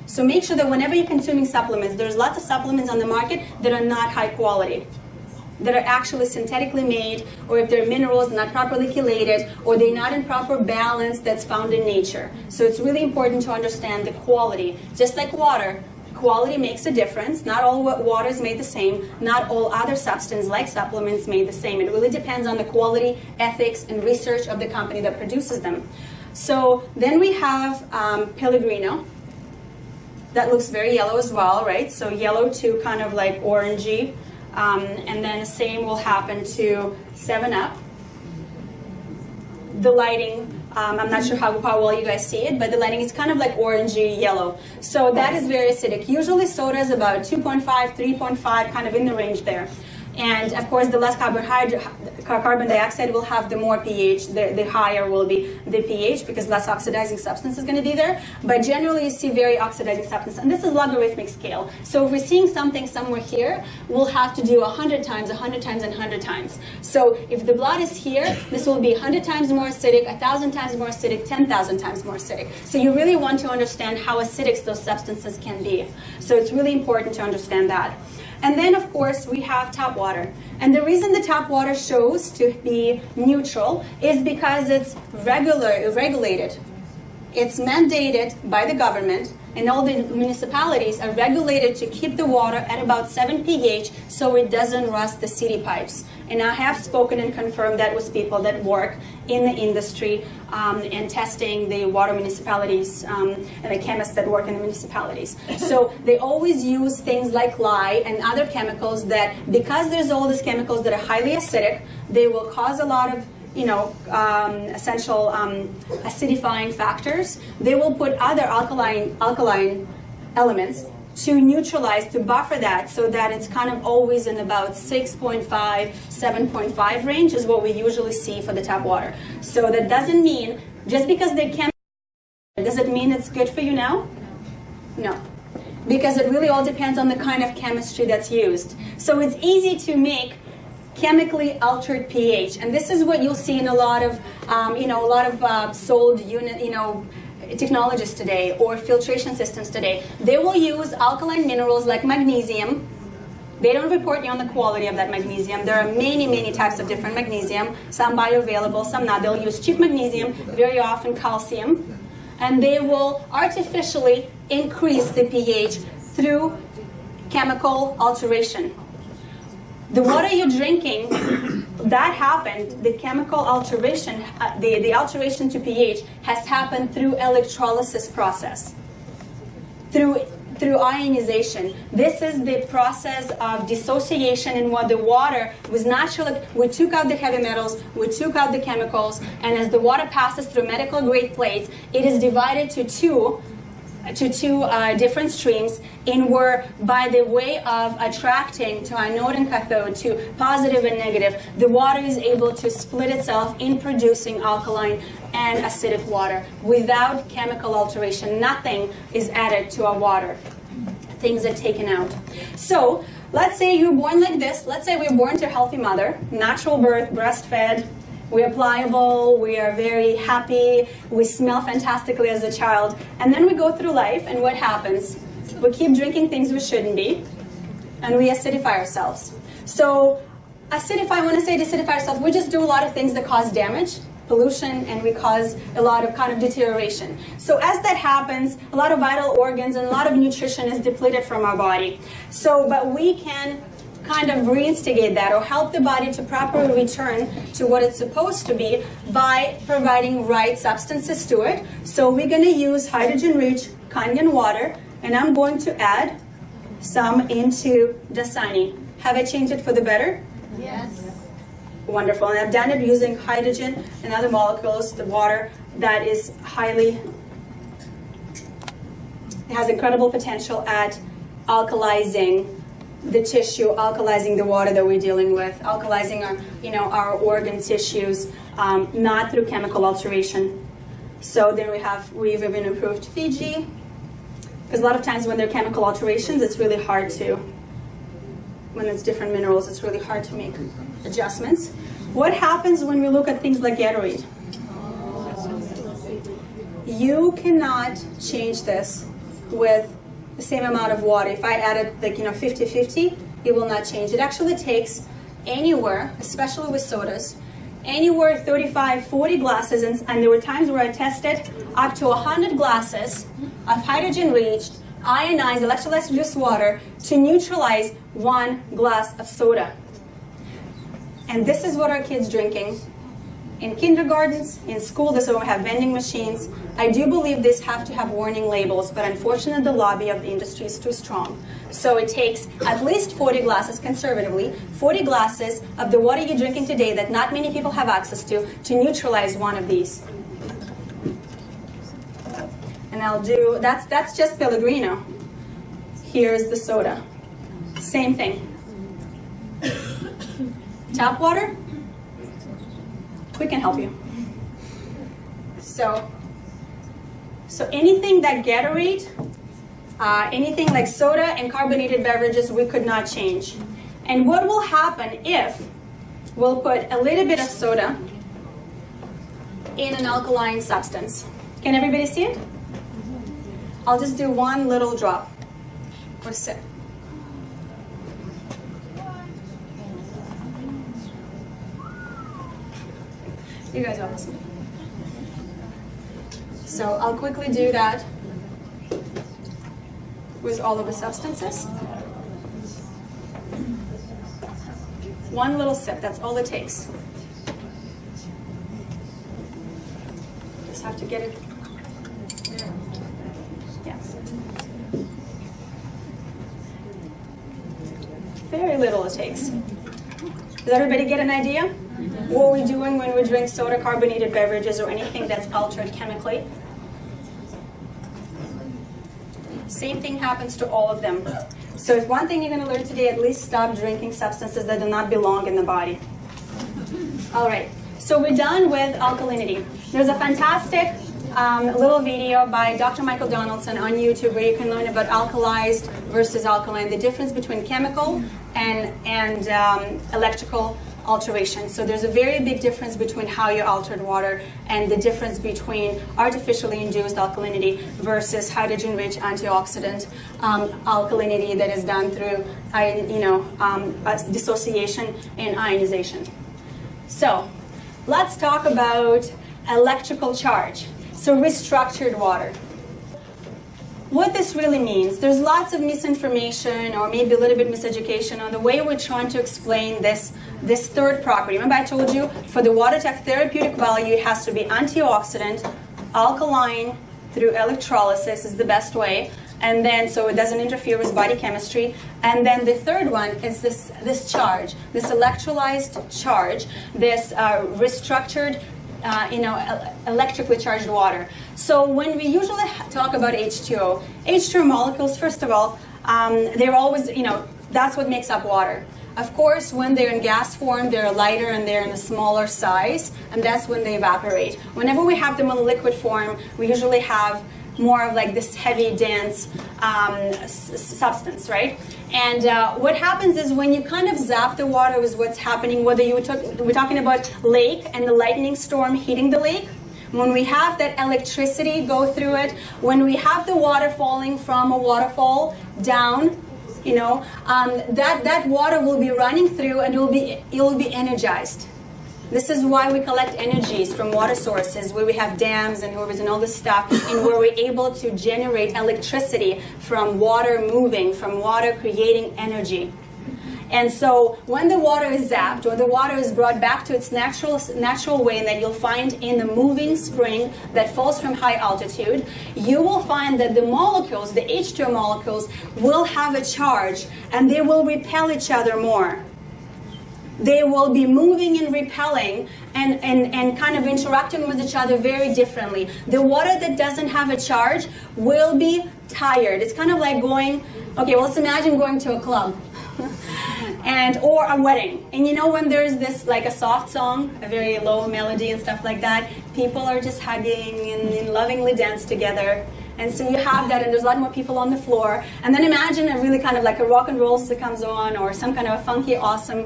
So make sure that whenever you're consuming supplements, there's lots of supplements on the market that are not high quality, that are actually synthetically made, or if they're minerals not properly chelated, or they're not in proper balance that's found in nature. So it's really important to understand the quality. Just like water, quality makes a difference. Not all water is made the same. Not all other substances like supplements made the same. It really depends on the quality, ethics, and research of the company that produces them. So then we have Pellegrino. That looks very yellow as well, right? So yellow to kind of like orangey. And then the same will happen to 7-Up. The lighting, I'm not sure how well you guys see it, but the lighting is kind of like orangey yellow. So that is very acidic. Usually soda is about 2.5, 3.5, kind of in the range there. And of course, the less carbon dioxide will have, the more pH, the higher will be the pH, because less oxidizing substance is going to be there. But generally, you see very oxidizing substance. And this is logarithmic scale. So if we're seeing something somewhere here, we'll have to do 100 times, 100 times, and 100 times. So if the blood is here, this will be 100 times more acidic, 1,000 times more acidic, 10,000 times more acidic. So you really want to understand how acidic those substances can be. So it's really important to understand that. And then, of course, we have tap water. And the reason the tap water shows to be neutral is because it's regulated. It's mandated by the government, and all the municipalities are regulated to keep the water at about 7 pH so it doesn't rust the city pipes. And I have spoken and confirmed that with people that work in the industry and testing the water municipalities and the chemists that work in the municipalities. So they always use things like lye and other chemicals that, because there's all these chemicals that are highly acidic, they will cause a lot of essential acidifying factors. They will put other alkaline elements to neutralize, to buffer that, so that it's kind of always in about 6.5, 7.5 range is what we usually see for the tap water. So that doesn't mean, just because they can, does it mean it's good for you now? No. Because it really all depends on the kind of chemistry that's used. So it's easy to make chemically altered pH, and this is what you'll see in a lot of, sold technologies today or filtration systems today. They will use alkaline minerals like magnesium. They don't report you on the quality of that magnesium. There are many, many types of different magnesium, some bioavailable, some not. They'll use cheap magnesium, very often calcium, and they will artificially increase the pH through chemical alteration. The water you're drinking, that happened, the chemical alteration, the alteration to pH has happened through electrolysis process, through ionization. This is the process of dissociation in what the water was naturally, we took out the heavy metals, we took out the chemicals, and as the water passes through medical grade plates, it is divided to two different streams, in where by the way of attracting to anode and cathode, to positive and negative, the water is able to split itself in producing alkaline and acidic water without chemical alteration. Nothing is added to our water. Things are taken out. So let's say you're born like this. Let's say we're born to a healthy mother, natural birth, breastfed, We are pliable, we are very happy, we smell fantastically as a child, and then we go through life, and what happens? We keep drinking things we shouldn't be, and we acidify ourselves. So when I say acidify ourselves, we just do a lot of things that cause damage, pollution, and we cause a lot of kind of deterioration. So as that happens, a lot of vital organs and a lot of nutrition is depleted from our body. But we can kind of reinstigate that or help the body to properly return to what it's supposed to be by providing right substances to it. So we're going to use hydrogen-rich Kangen water, and I'm going to add some into Dasani. Have I changed it for the better? Yes. Wonderful. And I've done it using hydrogen and other molecules, the water that is it has incredible potential at alkalizing the tissue, alkalizing the water that we're dealing with, alkalizing our organ tissues, not through chemical alteration. So then we've even improved Fiji, because a lot of times when there are chemical alterations, it's really hard to, when it's different minerals, it's really hard to make adjustments. What happens when we look at things like Gatorade? You cannot change this with the same amount of water. If I added 50-50, it will not change. It actually takes anywhere, especially with sodas, anywhere 35, 40 glasses, and there were times where I tested up to 100 glasses of hydrogen-rich, ionized, electrolyzed juice water to neutralize 1 glass of soda. And this is what our kids drinking in kindergartens, in school. This is where we have vending machines. I do believe these have to have warning labels, but unfortunately the lobby of the industry is too strong. So it takes at least 40 glasses, conservatively, 40 glasses of the water you're drinking today that not many people have access to neutralize one of these. And that's just Pellegrino. Here's the soda. Same thing. Tap water? We can help you. So anything that Gatorade, anything like soda and carbonated beverages, we could not change. And what will happen if we'll put a little bit of soda in an alkaline substance? Can everybody see it? I'll just do one little drop or sip. You guys are awesome. So I'll quickly do that with all of the substances. One little sip, that's all it takes. Just have to get it. Yeah. Very little it takes. Does everybody get an idea? What we're doing when we drink soda, carbonated beverages, or anything that's altered chemically. Same thing happens to all of them. So if one thing you're going to learn today, at least stop drinking substances that do not belong in the body. All right, so we're done with alkalinity. There's a fantastic little video by Dr. Michael Donaldson on YouTube where you can learn about alkalized versus alkaline, the difference between chemical and electrical alteration. So there's a very big difference between how you altered water and the difference between artificially induced alkalinity versus hydrogen-rich antioxidant alkalinity that is done through dissociation and ionization. So let's talk about electrical charge. So restructured water. What this really means, there's lots of misinformation or maybe a little bit miseducation on the way we're trying to explain this third property. Remember I told you for the water to have therapeutic value, it has to be antioxidant, alkaline through electrolysis is the best way, and then so it doesn't interfere with body chemistry. And then the third one is this charge, this electrolyzed charge, this restructured electrically charged water. So when we usually talk about H2O molecules, first of all, they're always, that's what makes up water. Of course, when they're in gas form, they're lighter and they're in a smaller size, and that's when they evaporate. Whenever we have them in liquid form, we usually have more of like this heavy, dense substance, right? And what happens is when you kind of zap the water is what's happening, whether we're talking about lake and the lightning storm hitting the lake, when we have that electricity go through it, when we have the water falling from a waterfall down, that water will be running through and it will be energized. This is why we collect energies from water sources, where we have dams and rivers and all this stuff, and where we're able to generate electricity from water moving, from water creating energy. And so when the water is zapped, or the water is brought back to its natural way, and that you'll find in the moving spring that falls from high altitude, you will find that the molecules, the H2O molecules, will have a charge, and they will repel each other more. They will be moving and repelling and kind of interacting with each other very differently. The water that doesn't have a charge will be tired. It's kind of like let's imagine going to a club or a wedding. And when there's this like a soft song, a very low melody and stuff like that, people are just hugging and lovingly dance together. And so you have that, and there's a lot more people on the floor. And then imagine a really kind of like a rock and roll that comes on, or some kind of a funky, awesome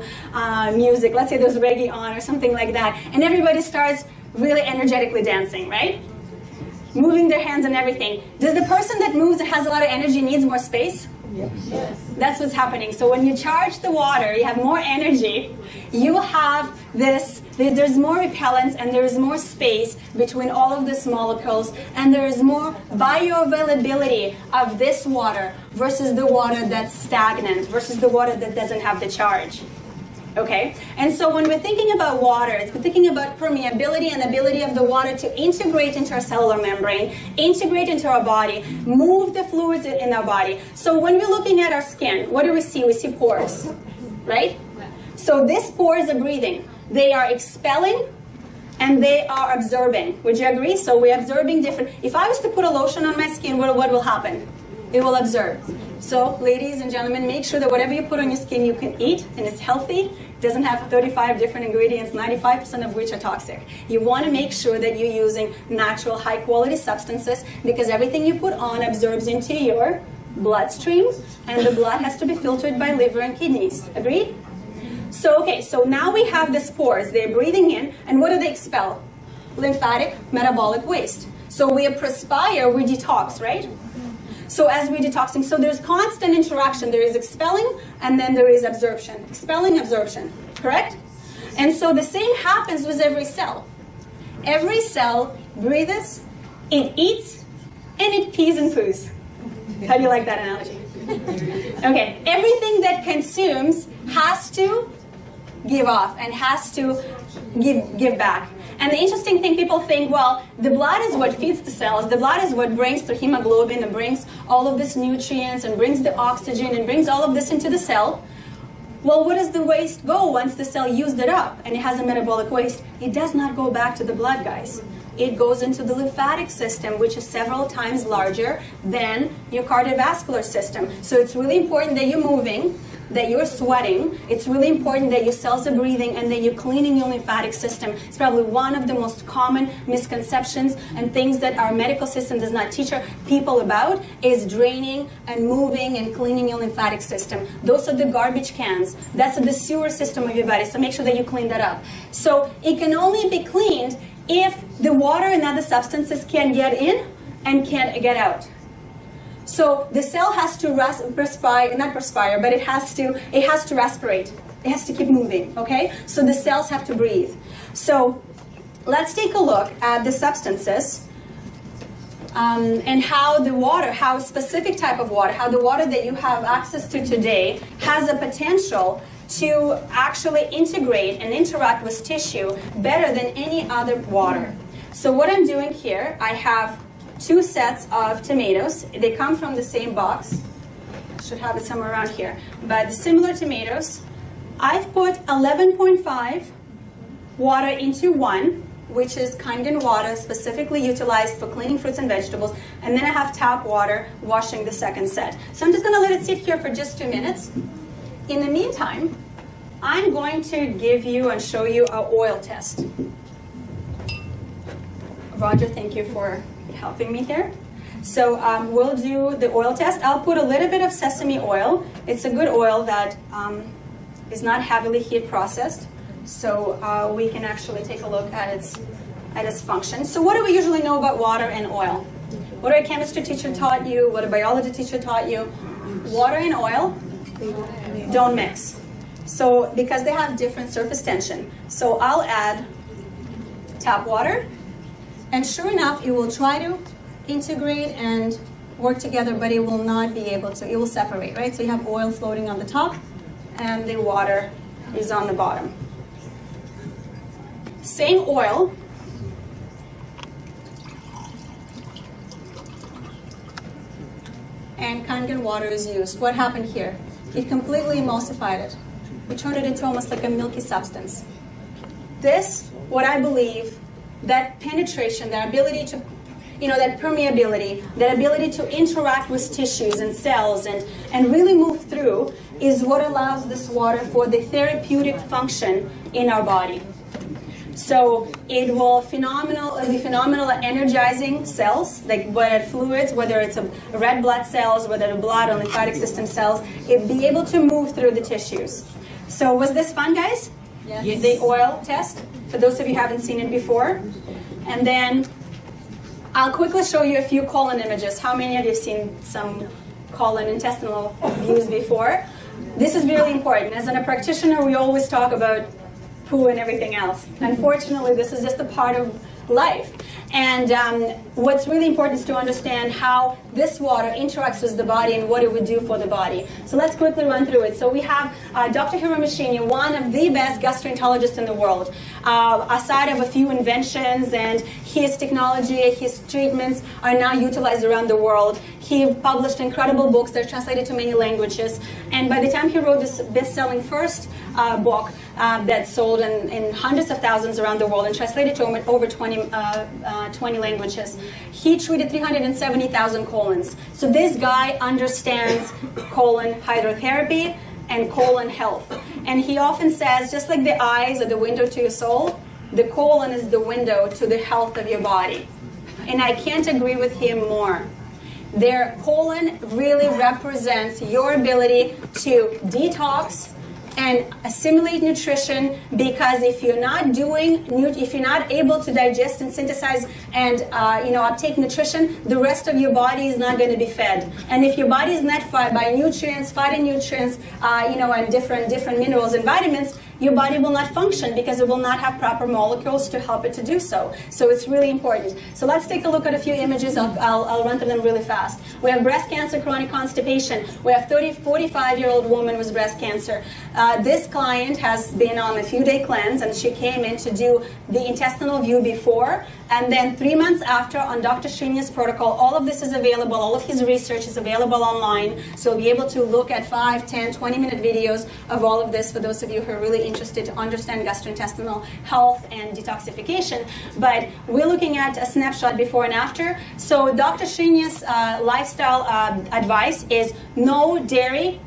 music. Let's say there's reggae on or something like that. And everybody starts really energetically dancing, right? Moving their hands and everything. Does the person that moves and has a lot of energy needs more space? Yes. That's what's happening. So when you charge the water, you have more energy. You have there's more repellence, and there's more space between all of these molecules, and there is more bioavailability of this water versus the water that's stagnant, versus the water that doesn't have the charge. Okay? And so when we're thinking about water, we're thinking about permeability and ability of the water to integrate into our cellular membrane, integrate into our body, move the fluids in our body. So when we're looking at our skin, what do we see? We see pores, right? So these pores are breathing. They are expelling and they are absorbing. Would you agree? So we're absorbing different. If I was to put a lotion on my skin, what will happen? It will absorb. So ladies and gentlemen, make sure that whatever you put on your skin you can eat and it's healthy. It doesn't have 35 different ingredients, 95% of which are toxic. You want to make sure that you're using natural, high-quality substances, because everything you put on absorbs into your bloodstream, and the blood has to be filtered by liver and kidneys. Agreed? So now we have the spores. They're breathing in, and what do they expel? Lymphatic, metabolic waste. So we perspire, we detox, right? So as we're detoxing, so there's constant interaction. There is expelling, and then there is absorption. Expelling, absorption, correct? And so the same happens with every cell. Every cell breathes, it eats, and it pees and poos. How do you like that analogy? Okay, everything that consumes has to give off and has to give back. And the interesting thing, people think, well, the blood is what feeds the cells. The blood is what brings the hemoglobin and brings all of these nutrients and brings the oxygen and brings all of this into the cell. Well, where does the waste go once the cell used it up and it has a metabolic waste? It does not go back to the blood, guys. It goes into the lymphatic system, which is several times larger than your cardiovascular system. So it's really important that you're moving, that you're sweating. It's really important that your cells are breathing and that you're cleaning your lymphatic system. It's probably one of the most common misconceptions and things that our medical system does not teach our people about is draining and moving and cleaning your lymphatic system. Those are the garbage cans. That's the sewer system of your body. So make sure that you clean that up. So it can only be cleaned if the water and other substances can get in and can't get out. So the cell has to it has to respirate. It has to keep moving, okay? So the cells have to breathe. So let's take a look at the substances and how the water, how specific type of water, how the water that you have access to today has a potential to actually integrate and interact with tissue better than any other water. So what I'm doing here, I have 2 sets of tomatoes. They come from the same box. I should have it somewhere around here. But similar tomatoes. I've put 11.5 water into one, which is Kangen water, specifically utilized for cleaning fruits and vegetables. And then I have tap water washing the second set. So I'm just going to let it sit here for just 2 minutes. In the meantime, I'm going to give you and show you our oil test. Roger, thank you for helping me here. So we'll do the oil test. I'll put a little bit of sesame oil. It's a good oil that is not heavily heat processed. So we can actually take a look at its function. So what do we usually know about water and oil? What our chemistry teacher taught you, what a biology teacher taught you. Water and oil don't mix. So because they have different surface tension. So I'll add tap water, and sure enough, it will try to integrate and work together, but it will not be able to. It will separate, right? So you have oil floating on the top, and the water is on the bottom. Same oil. And Kangen water is used. What happened here? It completely emulsified it. We turned it into almost like a milky substance. This, what I believe, that penetration, that ability to, that permeability, that ability to interact with tissues and cells and really move through is what allows this water for the therapeutic function in our body. So it will be phenomenal at energizing cells, like whether fluids, whether it's a red blood cells, whether the blood or lymphatic system cells, it be able to move through the tissues. So was this fun, guys? Yes. The oil test, for those of you who haven't seen it before. And then I'll quickly show you a few colon images. How many of you have seen some colon intestinal views before? This is really important. As a practitioner, we always talk about poo and everything else. Unfortunately, this is just a part of life. And what's really important is to understand how this water interacts with the body and what it would do for the body. So let's quickly run through it. So we have Dr. Hiromashini, one of the best gastroenterologists in the world. Aside of a few inventions, and his technology, his treatments are now utilized around the world. He published incredible books that are translated to many languages. And by the time he wrote this best-selling first book that sold in hundreds of thousands around the world and translated to over 20 languages, he treated 370,000 colons. So this guy understands colon hydrotherapy and colon health. And he often says, just like the eyes are the window to your soul, the colon is the window to the health of your body. And I can't agree with him more. Their colon really represents your ability to detox and assimilate nutrition, because if you're not able to digest and synthesize and uptake nutrition, the rest of your body is not going to be fed. And if your body is not fed by nutrients, phytonutrients, and different minerals and vitamins, your body will not function because it will not have proper molecules to help it to do so. So it's really important. So let's take a look at a few images. I'll run through them really fast. We have breast cancer, chronic constipation. We have 45-year-old woman with breast cancer. This client has been on a few-day cleanse, and she came in to do the intestinal view before, and then 3 months after on Dr. Shrinia's protocol. All of this is available. All of his research is available online. So you'll be able to look at 5, 10, 20-minute videos of all of this for those of you who are really interested to understand gastrointestinal health and detoxification. But we're looking at a snapshot before and after. So Dr. Shrinia's lifestyle advice is no dairy,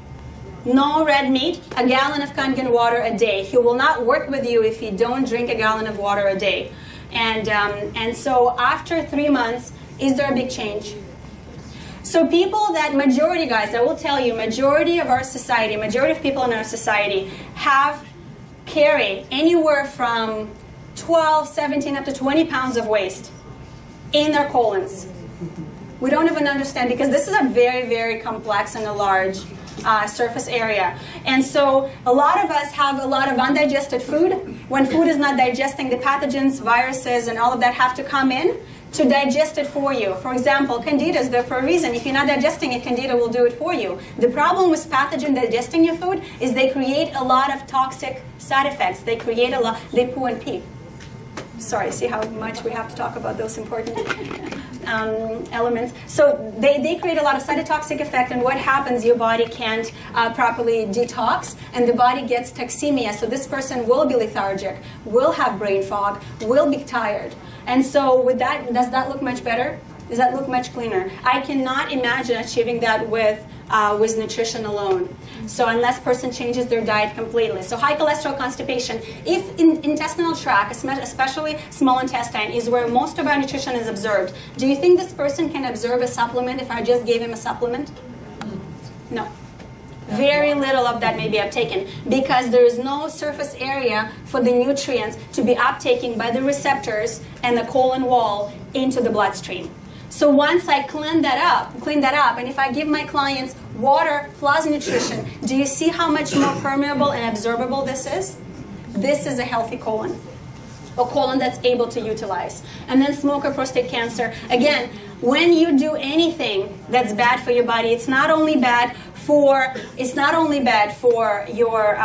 no red meat, a gallon of Kangen water a day. He will not work with you if you don't drink a gallon of water a day. And so after 3 months, is there a big change? So majority guys, I will tell you, majority of our society, majority of people in our society carry anywhere from 12, 17, up to 20 pounds of waste in their colons. We don't even understand, because this is a very, very complex and a large surface area. And so a lot of us have a lot of undigested food. When food is not digesting, the pathogens, viruses, and all of that have to come in to digest it for you. For example, Candida is there for a reason. If you're not digesting it, Candida will do it for you. The problem with pathogen digesting your food is they create a lot of toxic side effects. They poo and pee. Sorry, see how much we have to talk about those important elements. So they create a lot of cytotoxic effect, and what happens, your body can't properly detox, and the body gets toxemia. So this person will be lethargic, will have brain fog, will be tired. And so with that, does that look much better? Does that look much cleaner? I cannot imagine achieving that with nutrition alone. So unless person changes their diet completely. So high cholesterol constipation, if intestinal tract, especially small intestine, is where most of our nutrition is absorbed, do you think this person can absorb a supplement if I just gave him a supplement? No. Very little of that may be uptaken because there is no surface area for the nutrients to be uptaken by the receptors and the colon wall into the bloodstream. So once I clean that up, and if I give my clients water plus nutrition, do you see how much more permeable and absorbable this is? This is a healthy colon, a colon that's able to utilize. And then smoke or prostate cancer. Again, when you do anything that's bad for your body, it's not only bad for your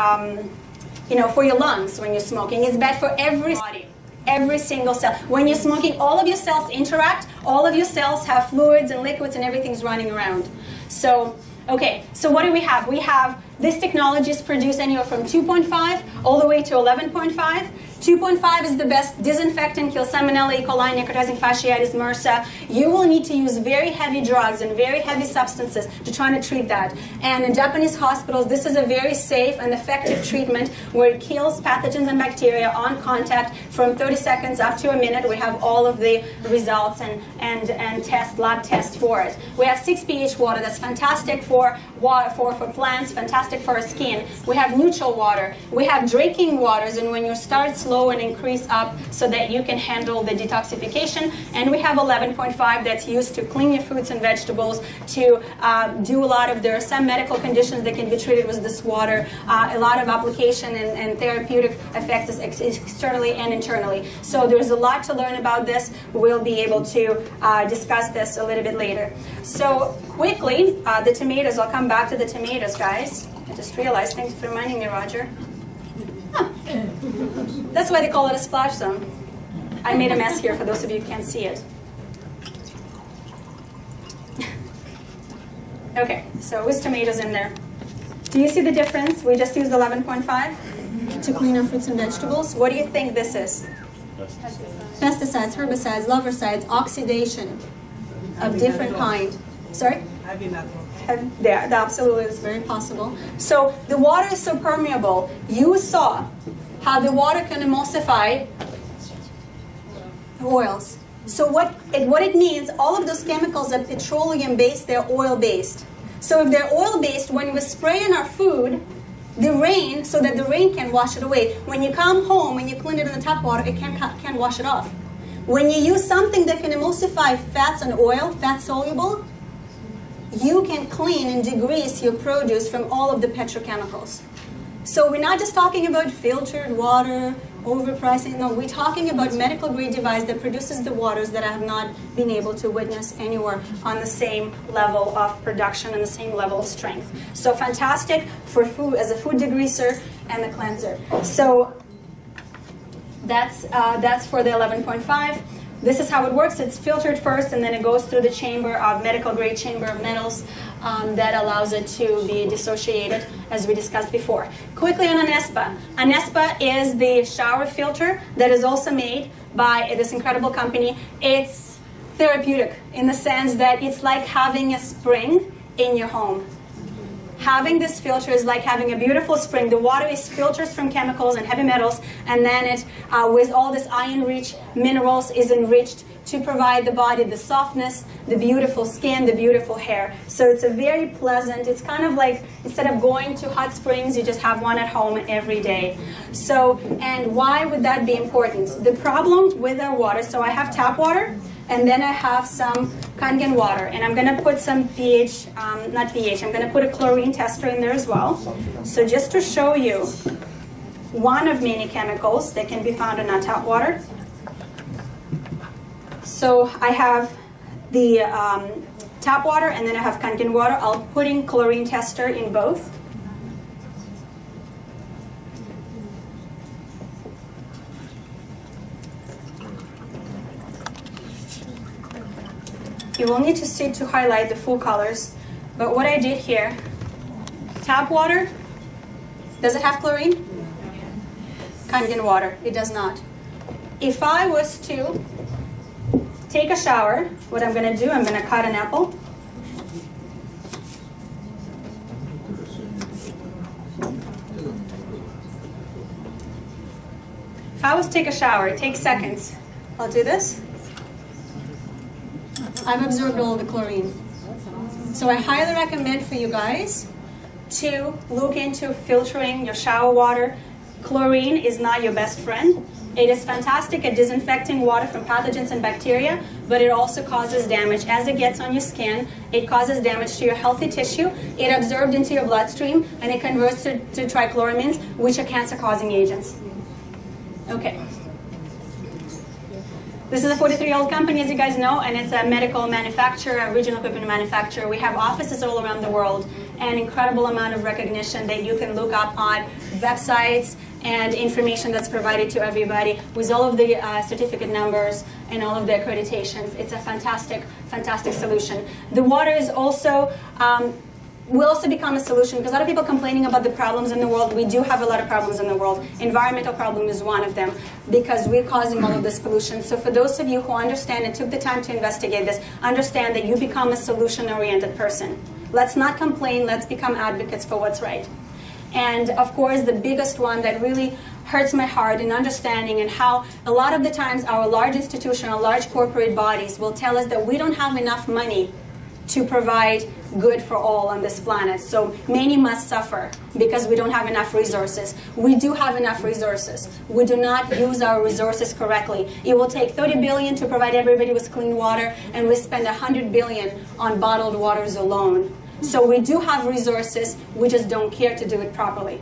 for your lungs when you're smoking. It's bad for every body. Every single cell. When you're smoking, all of your cells interact. All of your cells have fluids and liquids and everything's running around. So, okay, so what do we have? We have, this technology is produced anywhere from 2.5 all the way to 11.5. 2.5 is the best disinfectant, kills Salmonella, E. coli, necrotizing fasciitis, MRSA. You will need to use very heavy drugs and very heavy substances to try to treat that. And in Japanese hospitals, this is a very safe and effective treatment where it kills pathogens and bacteria on contact from 30 seconds up to a minute. We have all of the results and lab tests for it. We have 6 pH water that's fantastic for plants, fantastic for our skin. We have neutral water. We have drinking waters, and when you start slow and increase up so that you can handle the detoxification. And we have 11.5 that's used to clean your fruits and vegetables, to do a lot of, there are some medical conditions that can be treated with this water, a lot of application and therapeutic effects externally and internally. So there's a lot to learn about this. We'll be able to discuss this a little bit later. So quickly, the tomatoes, I'll come back to the tomatoes, guys. I just realized, thanks for reminding me, Roger. Huh. That's why they call it a splash zone. I made a mess here for those of you who can't see it. Okay, so with tomatoes in there. Do you see the difference? We just used 11.5 to clean our fruits and vegetables. What do you think this is? Pesticides, herbicides, larvicides, oxidation of different kind. Sorry? Heavy metal. That absolutely is very possible. So the water is so permeable. You saw how the water can emulsify oils. So what it means, all of those chemicals are petroleum-based, they're oil-based. So if they're oil-based, when we spray in our food, the rain, so that the rain can wash it away. When you come home, when you clean it in the tap water, it can't wash it off. When you use something that can emulsify fats and oil, fat-soluble, you can clean and degrease your produce from all of the petrochemicals. So we're not just talking about filtered water, overpricing. No, we're talking about medical grade device that produces the waters that I have not been able to witness anywhere on the same level of production and the same level of strength. So fantastic for food, as a food degreaser and a cleanser. So that's for the 11.5. This is how it works. It's filtered first, and then it goes through the chamber of medical grade chamber of metals that allows it to be dissociated, as we discussed before. Quickly on Anespa. Anespa is the shower filter that is also made by this incredible company. It's therapeutic in the sense that it's like having a spring in your home. Having this filter is like having a beautiful spring. The water is filtered from chemicals and heavy metals, and then it, with all this iron-rich minerals, is enriched to provide the body the softness, the beautiful skin, the beautiful hair. So it's a very pleasant, it's kind of like, instead of going to hot springs, you just have one at home every day. So, and why would that be important? The problem with our water, so I have tap water, and then I have some Kangen water, and I'm going to put some pH, I'm going to put a chlorine tester in there as well. So just to show you one of many chemicals that can be found in our tap water. So I have the tap water, and then I have Kangen water. I'll put in chlorine tester in both. You will need to see to highlight the full colors. But what I did here, tap water, does it have chlorine? Kangen water, it does not. If I was to take a shower, what I'm going to do, I'm going to cut an apple. If I was to take a shower, it takes seconds. I'll do this. I've absorbed all of the chlorine. So I highly recommend for you guys to look into filtering your shower water. Chlorine is not your best friend. It is fantastic at disinfecting water from pathogens and bacteria, but it also causes damage. As it gets on your skin, it causes damage to your healthy tissue. It absorbs into your bloodstream, and it converts to trichloramines, which are cancer-causing agents. Okay. This is a 43-year-old company, as you guys know, and it's a medical manufacturer, a regional equipment manufacturer. We have offices all around the world, and incredible amount of recognition that you can look up on websites and information that's provided to everybody with all of the certificate numbers and all of the accreditations. It's a fantastic, fantastic solution. The water is also will also become a solution because a lot of people complaining about the problems in the world. We do have a lot of problems in the world. Environmental problem is one of them because we're causing all of this pollution. So for those of you who understand and took the time to investigate this, understand that you become a solution-oriented person. Let's not complain. Let's become advocates for what's right. And of course, the biggest one that really hurts my heart in understanding and how a lot of the times our large institution, our large corporate bodies will tell us that we don't have enough money to provide good for all on this planet. So many must suffer because we don't have enough resources. We do have enough resources. We do not use our resources correctly. It will take $30 billion to provide everybody with clean water, and we spend $100 billion on bottled waters alone. So we do have resources, we just don't care to do it properly.